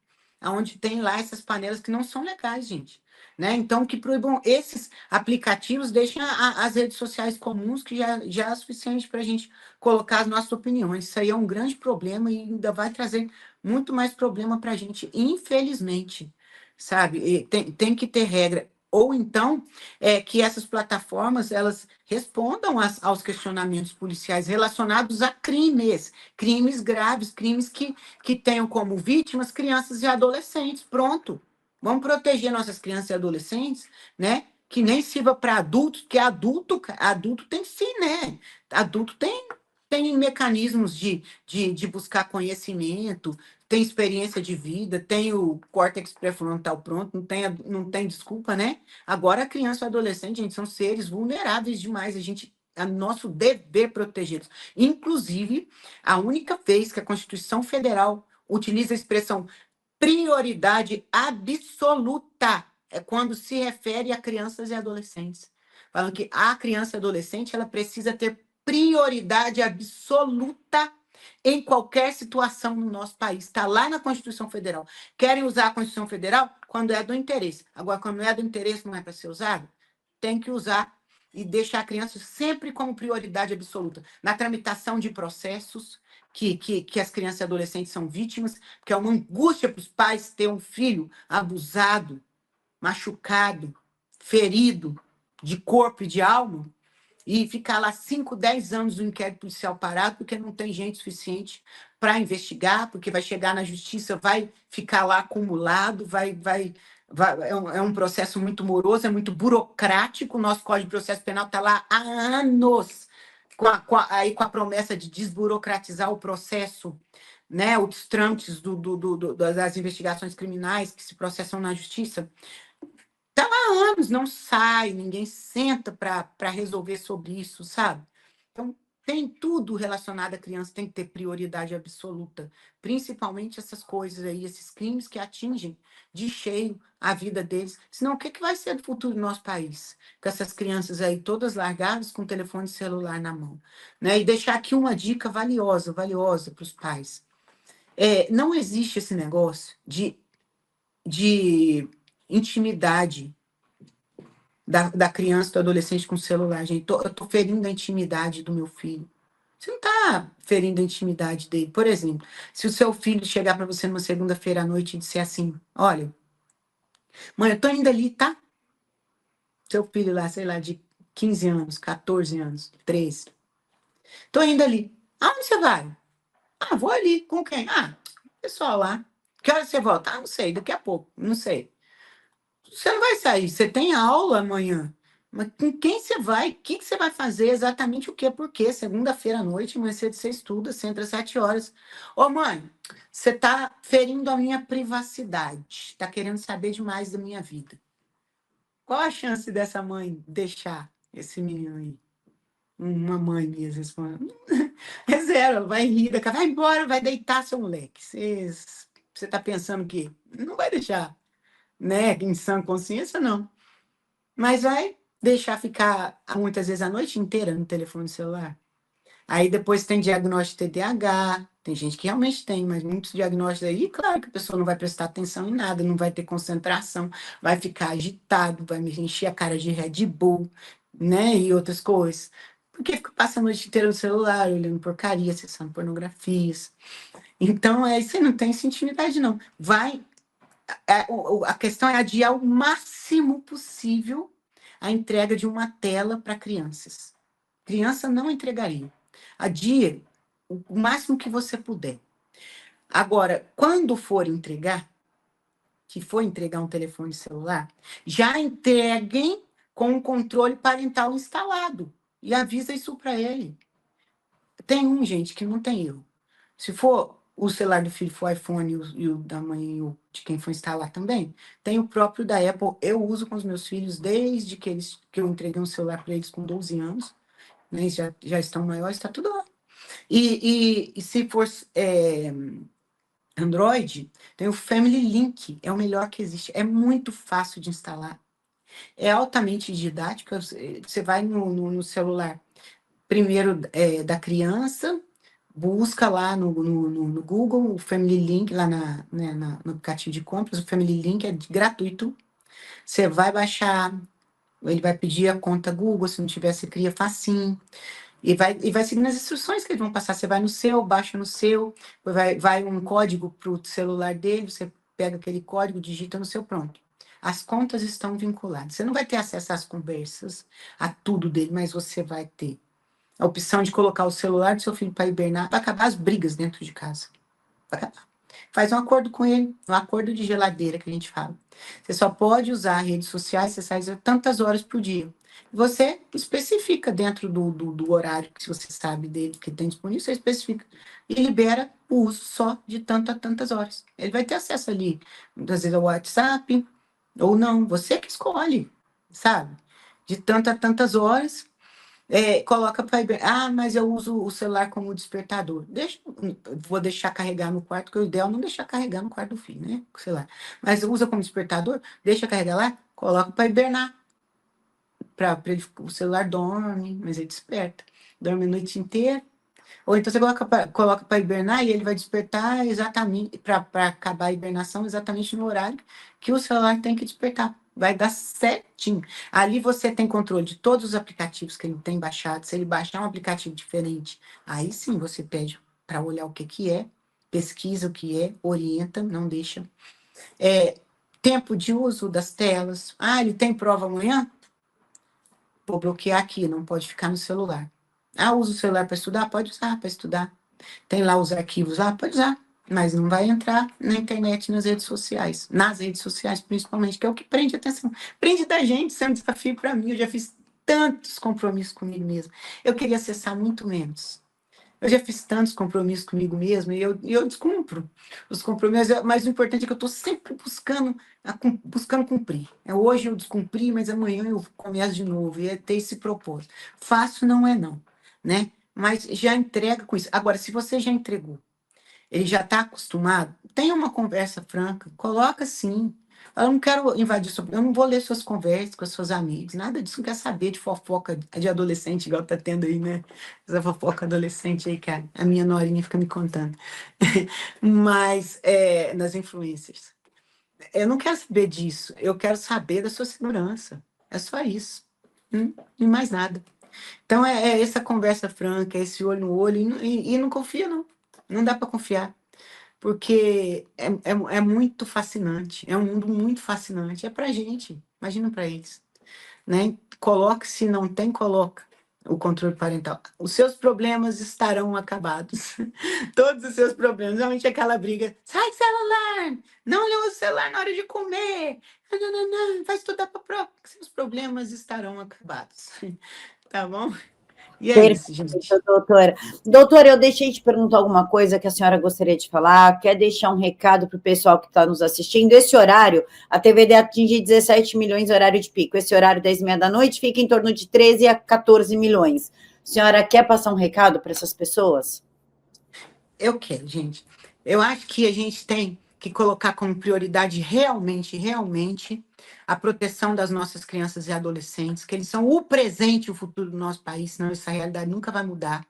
onde tem lá essas panelas que não são legais, gente. Né? Então, que proíbam esses aplicativos, deixem as redes sociais comuns, que já é suficiente para a gente colocar as nossas opiniões. Isso aí é um grande problema e ainda vai trazer muito mais problema para a gente, infelizmente, sabe? E tem que ter regra. Ou então, que essas plataformas elas respondam aos questionamentos policiais relacionados a crimes graves, crimes que tenham como vítimas crianças e adolescentes. Pronto. Vamos proteger nossas crianças e adolescentes, né? Que nem sirva para adultos, porque adulto tem sim, né? Adulto tem mecanismos de buscar conhecimento, tem experiência de vida, tem o córtex pré-frontal pronto, não tem desculpa, né? Agora, a criança e o adolescente, gente, são seres vulneráveis demais, é nosso dever protegê-los. Inclusive, a única vez que a Constituição Federal utiliza a expressão prioridade absoluta é quando se refere a crianças e adolescentes. Falando que a criança e adolescente ela precisa ter prioridade absoluta em qualquer situação no nosso país. Está lá na Constituição Federal. Querem usar a Constituição Federal quando é do interesse. Agora, quando não é do interesse, não é para ser usado? Tem que usar e deixar a criança sempre como prioridade absoluta. Na tramitação de processos que as crianças e adolescentes são vítimas, porque é uma angústia para os pais ter um filho abusado, machucado, ferido de corpo e de alma, e ficar lá 5, 10 anos no inquérito policial parado, porque não tem gente suficiente para investigar, porque vai chegar na justiça, vai ficar lá acumulado, é um processo muito moroso, é muito burocrático. O nosso Código de Processo Penal está lá há anos, aí com a promessa de desburocratizar o processo, né, os trâmites das investigações criminais que se processam na justiça. Tá há anos, não sai, ninguém senta para resolver sobre isso, sabe? Então, tem tudo relacionado à criança, tem que ter prioridade absoluta, principalmente essas coisas aí, esses crimes que atingem de cheio a vida deles. Senão, o que vai ser do futuro do nosso país? Com essas crianças aí todas largadas com o telefone celular na mão, né? E deixar aqui uma dica valiosa para os pais. Não existe esse negócio de intimidade da criança, do adolescente com celular, gente. Eu tô ferindo a intimidade do meu filho. Você não está ferindo a intimidade dele. Por exemplo, se o seu filho chegar para você numa segunda-feira à noite e disser assim: olha, mãe, eu tô indo ali, tá? Seu filho lá, sei lá, de 15 anos, 14 anos, 13. Tô indo ali. Aonde você vai? Ah, vou ali. Com quem? Ah, pessoal lá. Que hora você volta? Ah, não sei, daqui a pouco. Não sei. Você não vai sair, você tem aula amanhã. Mas com quem você vai? O que você vai fazer? Exatamente o quê? Por quê? Segunda-feira à noite, mais cedo você estuda, você entra às 7 horas. Ô, mãe, você está ferindo a minha privacidade. Está querendo saber demais da minha vida. Qual a chance dessa mãe deixar esse menino aí? Uma mãe mesmo respondendo. É zero, ela vai rir, vai embora, vai deitar, seu moleque. Você está pensando que não vai deixar. né? Em sã consciência, não. Mas vai deixar ficar muitas vezes a noite inteira no telefone celular. Aí depois tem diagnóstico de TDAH, tem gente que realmente tem, mas muitos diagnósticos aí, claro que a pessoa não vai prestar atenção em nada, não vai ter concentração, vai ficar agitado, vai me encher a cara de Red Bull, né? E outras coisas. Porque fica passando a noite inteira no celular, olhando porcaria, acessando pornografias. Então, isso aí não tem intimidade, não. A questão é adiar o máximo possível a entrega de uma tela para crianças. Criança não entregaria. Adie o máximo que você puder. Agora, quando for entregar, que for entregar um telefone celular, já entreguem com o controle parental instalado e avisa isso para ele. Tem gente, que não tem erro. Se for o celular do filho for iPhone e o da mãe e o de quem for instalar também, tem o próprio da Apple. Eu uso com os meus filhos desde que eu entreguei um celular para eles com 12 anos, né? Já estão maiores, está tudo lá. E se for Android, tem o Family Link, é o melhor que existe. É muito fácil de instalar. É altamente didático. Você vai no celular, primeiro da criança, busca lá no Google o Family Link, lá no aplicativo de compras. O Family Link é gratuito. Você vai baixar, ele vai pedir a conta Google, se não tiver, você cria facinho. E vai seguindo as instruções que eles vão passar. Você vai no seu, baixa no seu, vai um código para o celular dele, você pega aquele código, digita no seu, pronto. As contas estão vinculadas. Você não vai ter acesso às conversas, a tudo dele, mas você vai ter a opção de colocar o celular do seu filho para hibernar, para acabar as brigas dentro de casa. Vai acabar. Faz um acordo com ele, um acordo de geladeira que a gente fala. Você só pode usar redes sociais, você sai tantas horas por dia. Você especifica dentro do horário que você sabe dele, que tem disponível, você especifica. E libera o uso só de tantas horas. Ele vai ter acesso ali, às vezes ao WhatsApp, ou não, você que escolhe, sabe? De tantas horas, coloca para mas eu uso o celular como despertador. Vou deixar carregar no quarto, que o ideal é não deixar carregar no quarto do filho, né? Sei lá. Mas usa como despertador, deixa carregar lá, coloca para hibernar. O celular dorme, mas ele desperta. Dorme a noite inteira. Ou então você coloca para hibernar e ele vai despertar exatamente, para acabar a hibernação, exatamente no horário que o celular tem que despertar. Vai dar certinho. Ali você tem controle de todos os aplicativos que ele tem baixado. Se ele baixar um aplicativo diferente, aí sim você pede para olhar o que é, pesquisa o que é, orienta, não deixa. Tempo de uso das telas. Ele tem prova amanhã? Vou bloquear aqui, não pode ficar no celular. Usa o celular para estudar? Pode usar para estudar. Tem lá os arquivos lá? Pode usar. Mas não vai entrar na internet, nas redes sociais. Nas redes sociais, principalmente, que é o que prende a atenção. Prende da gente, isso é um desafio para mim. Eu já fiz tantos compromissos comigo mesmo. Eu queria acessar muito menos. Eu já fiz tantos compromissos comigo mesmo e eu descumpro os compromissos, mas o importante é que eu estou sempre buscando cumprir. Hoje eu descumpri, mas amanhã eu começo de novo, e é ter esse propósito. Fácil não é não, né? Mas já entrega com isso. Agora, se você já entregou, ele já está acostumado, tenha uma conversa franca, coloca sim. Eu não quero invadir eu não vou ler suas conversas com as suas amigas, nada disso, não quer saber de fofoca de adolescente, igual tá tendo aí, né? Essa fofoca adolescente aí, cara, a minha norinha fica me contando. Mas, nas influencers. Eu não quero saber disso, eu quero saber da sua segurança. É só isso. E mais nada. Então, é essa conversa franca, esse olho no olho, e não confia, não. Não dá para confiar porque é muito fascinante, é um mundo muito fascinante, é pra gente, imagina para eles, né? Coloque, se não tem, coloca o controle parental. Os seus problemas estarão acabados. Todos os seus problemas, realmente aquela briga, sai do celular, não lê o celular na hora de comer, não, vai estudar para prova, seus problemas estarão acabados. Tá bom? E é Perfeito, isso, gente. doutora. Doutora, eu deixei de perguntar alguma coisa que a senhora gostaria de falar. Quer deixar um recado para o pessoal que está nos assistindo? Esse horário, a TVD atinge 17 milhões, horário de pico. Esse horário, 10h30 da noite, fica em torno de 13 a 14 milhões. A senhora quer passar um recado para essas pessoas? Eu quero, gente. Eu acho que a gente tem que colocar como prioridade realmente a proteção das nossas crianças e adolescentes, que eles são o presente e o futuro do nosso país, senão essa realidade nunca vai mudar.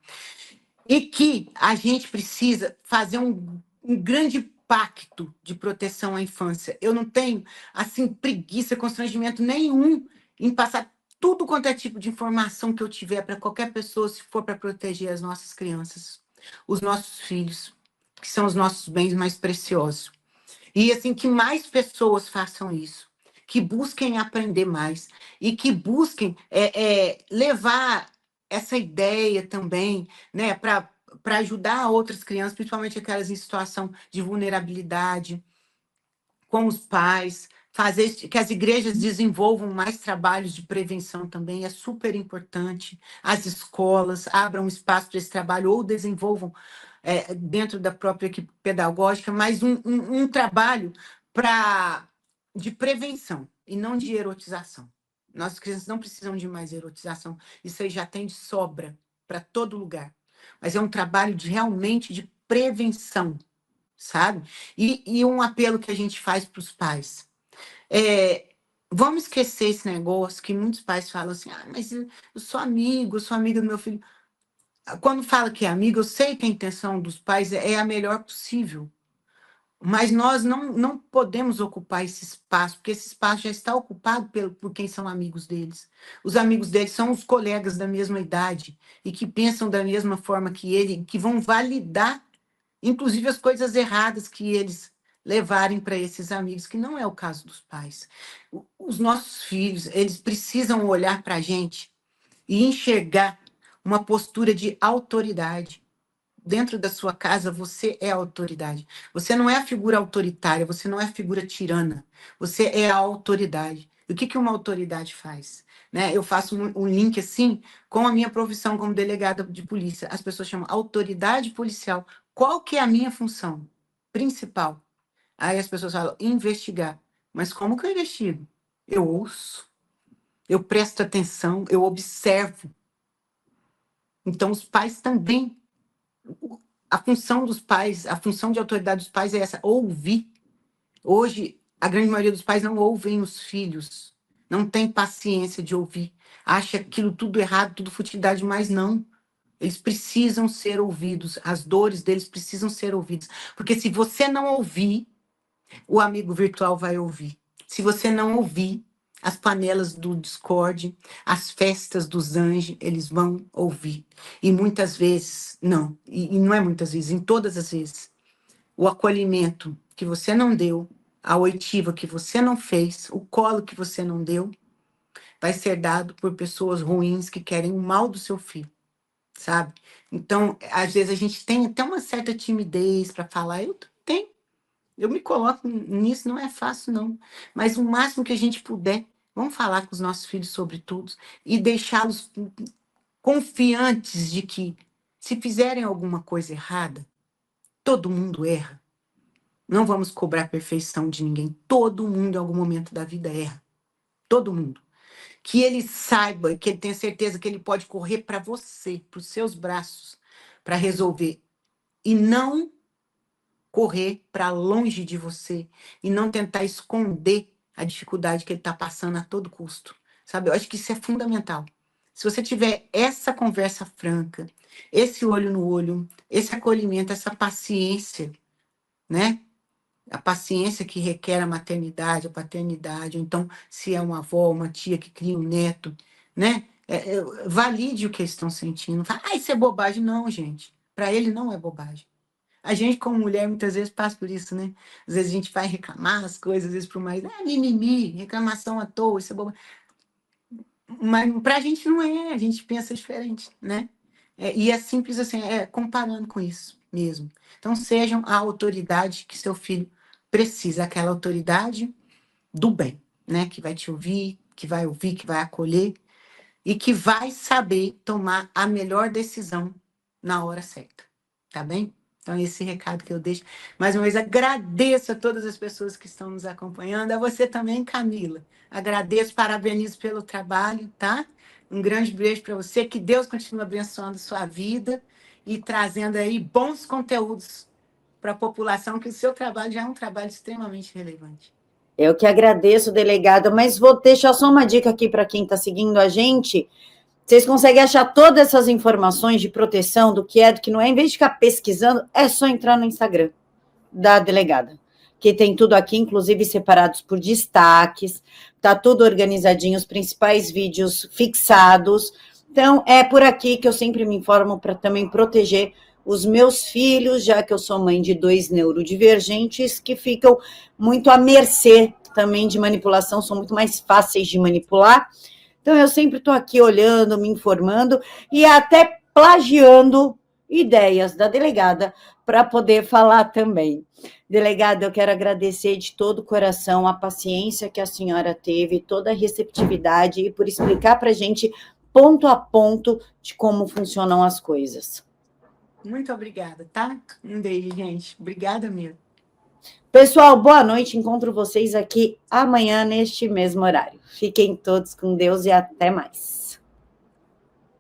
E que a gente precisa fazer um grande pacto de proteção à infância. Eu não tenho, assim, preguiça, constrangimento nenhum em passar tudo quanto é tipo de informação que eu tiver para qualquer pessoa, se for para proteger as nossas crianças, os nossos filhos, que são os nossos bens mais preciosos. E assim, que mais pessoas façam isso, que busquem aprender mais e que busquem levar essa ideia também, né, para ajudar outras crianças, principalmente aquelas em situação de vulnerabilidade, com os pais, fazer que as igrejas desenvolvam mais trabalhos de prevenção também, é super importante. As escolas abram espaço para esse trabalho ou desenvolvam dentro da própria equipe pedagógica, mas um trabalho de prevenção e não de erotização. Nossas crianças não precisam de mais erotização, isso aí já tem de sobra para todo lugar. Mas é um trabalho realmente de prevenção, sabe? E um apelo que a gente faz para os pais. Vamos esquecer esse negócio que muitos pais falam assim, mas eu sou amigo, eu sou amiga do meu filho. Quando fala que é amigo, eu sei que a intenção dos pais é a melhor possível, mas nós não podemos ocupar esse espaço, porque esse espaço já está ocupado por quem são amigos deles. Os amigos deles são os colegas da mesma idade e que pensam da mesma forma que ele, que vão validar inclusive as coisas erradas que eles levarem para esses amigos, que não é o caso dos pais. Os nossos filhos, eles precisam olhar para a gente e enxergar uma postura de autoridade. Dentro da sua casa, você é a autoridade. Você não é a figura autoritária, você não é a figura tirana, você é a autoridade. E o que uma autoridade faz? Né? Eu faço um link assim com a minha profissão como delegada de polícia. As pessoas chamam autoridade policial. Qual que é a minha função principal? Aí as pessoas falam, investigar. Mas como que eu investigo? Eu ouço, eu presto atenção, eu observo. Então, os pais também. A função dos pais, a função de autoridade dos pais é essa, ouvir. Hoje, a grande maioria dos pais não ouvem os filhos, não tem paciência de ouvir, acha aquilo tudo errado, tudo futilidade, mas não. Eles precisam ser ouvidos, as dores deles precisam ser ouvidas. Porque se você não ouvir, o amigo virtual vai ouvir. Se você não ouvir, as panelas do Discord, as festas dos anjos, eles vão ouvir. E muitas vezes, não, e não é muitas vezes, em todas as vezes, o acolhimento que você não deu, a oitiva que você não fez, o colo que você não deu, vai ser dado por pessoas ruins que querem o mal do seu filho, sabe? Então, às vezes a gente tem até uma certa timidez para falar, eu tenho. Eu me coloco nisso, não é fácil, não. Mas o máximo que a gente puder, vamos falar com os nossos filhos sobre tudo e deixá-los confiantes de que, se fizerem alguma coisa errada, todo mundo erra. Não vamos cobrar perfeição de ninguém. Todo mundo, em algum momento da vida, erra. Todo mundo. Que ele saiba, que ele tenha certeza que ele pode correr para você, para os seus braços, para resolver. E não correr para longe de você e não tentar esconder a dificuldade que ele está passando a todo custo. Sabe? Eu acho que isso é fundamental. Se você tiver essa conversa franca, esse olho no olho, esse acolhimento, essa paciência, né? A paciência que requer a maternidade, a paternidade, ou então se é uma avó, uma tia que cria um neto, né? Valide o que eles estão sentindo. Fala, isso é bobagem. Não, gente. Para ele não é bobagem. A gente, como mulher, muitas vezes passa por isso, né? Às vezes a gente vai reclamar as coisas, às vezes para o marido, mimimi, reclamação à toa, isso é bobagem. Mas para a gente não é, a gente pensa diferente, né? E é simples assim, comparando com isso mesmo. Então, sejam a autoridade que seu filho precisa, aquela autoridade do bem, né? Que vai te ouvir, que vai acolher e que vai saber tomar a melhor decisão na hora certa, tá bem? Então, esse recado que eu deixo. Mais uma vez, agradeço a todas as pessoas que estão nos acompanhando, a você também, Camila. Agradeço, parabenizo pelo trabalho, tá? Um grande beijo para você, que Deus continue abençoando sua vida e trazendo aí bons conteúdos para a população, que o seu trabalho já é um trabalho extremamente relevante. Eu que agradeço, delegada, mas vou deixar só uma dica aqui para quem está seguindo a gente. Vocês conseguem achar todas essas informações de proteção, do que é, do que não é, em vez de ficar pesquisando, é só entrar no Instagram da delegada, que tem tudo aqui, inclusive separados por destaques, tá tudo organizadinho, os principais vídeos fixados. Então, é por aqui que eu sempre me informo para também proteger os meus filhos, já que eu sou mãe de 2 neurodivergentes que ficam muito à mercê também de manipulação, são muito mais fáceis de manipular. Então, eu sempre estou aqui olhando, me informando e até plagiando ideias da delegada para poder falar também. Delegada, eu quero agradecer de todo o coração a paciência que a senhora teve, toda a receptividade e por explicar para a gente ponto a ponto de como funcionam as coisas. Muito obrigada, tá? Um beijo, gente. Obrigada mesmo. Pessoal, boa noite. Encontro vocês aqui amanhã neste mesmo horário. Fiquem todos com Deus e até mais.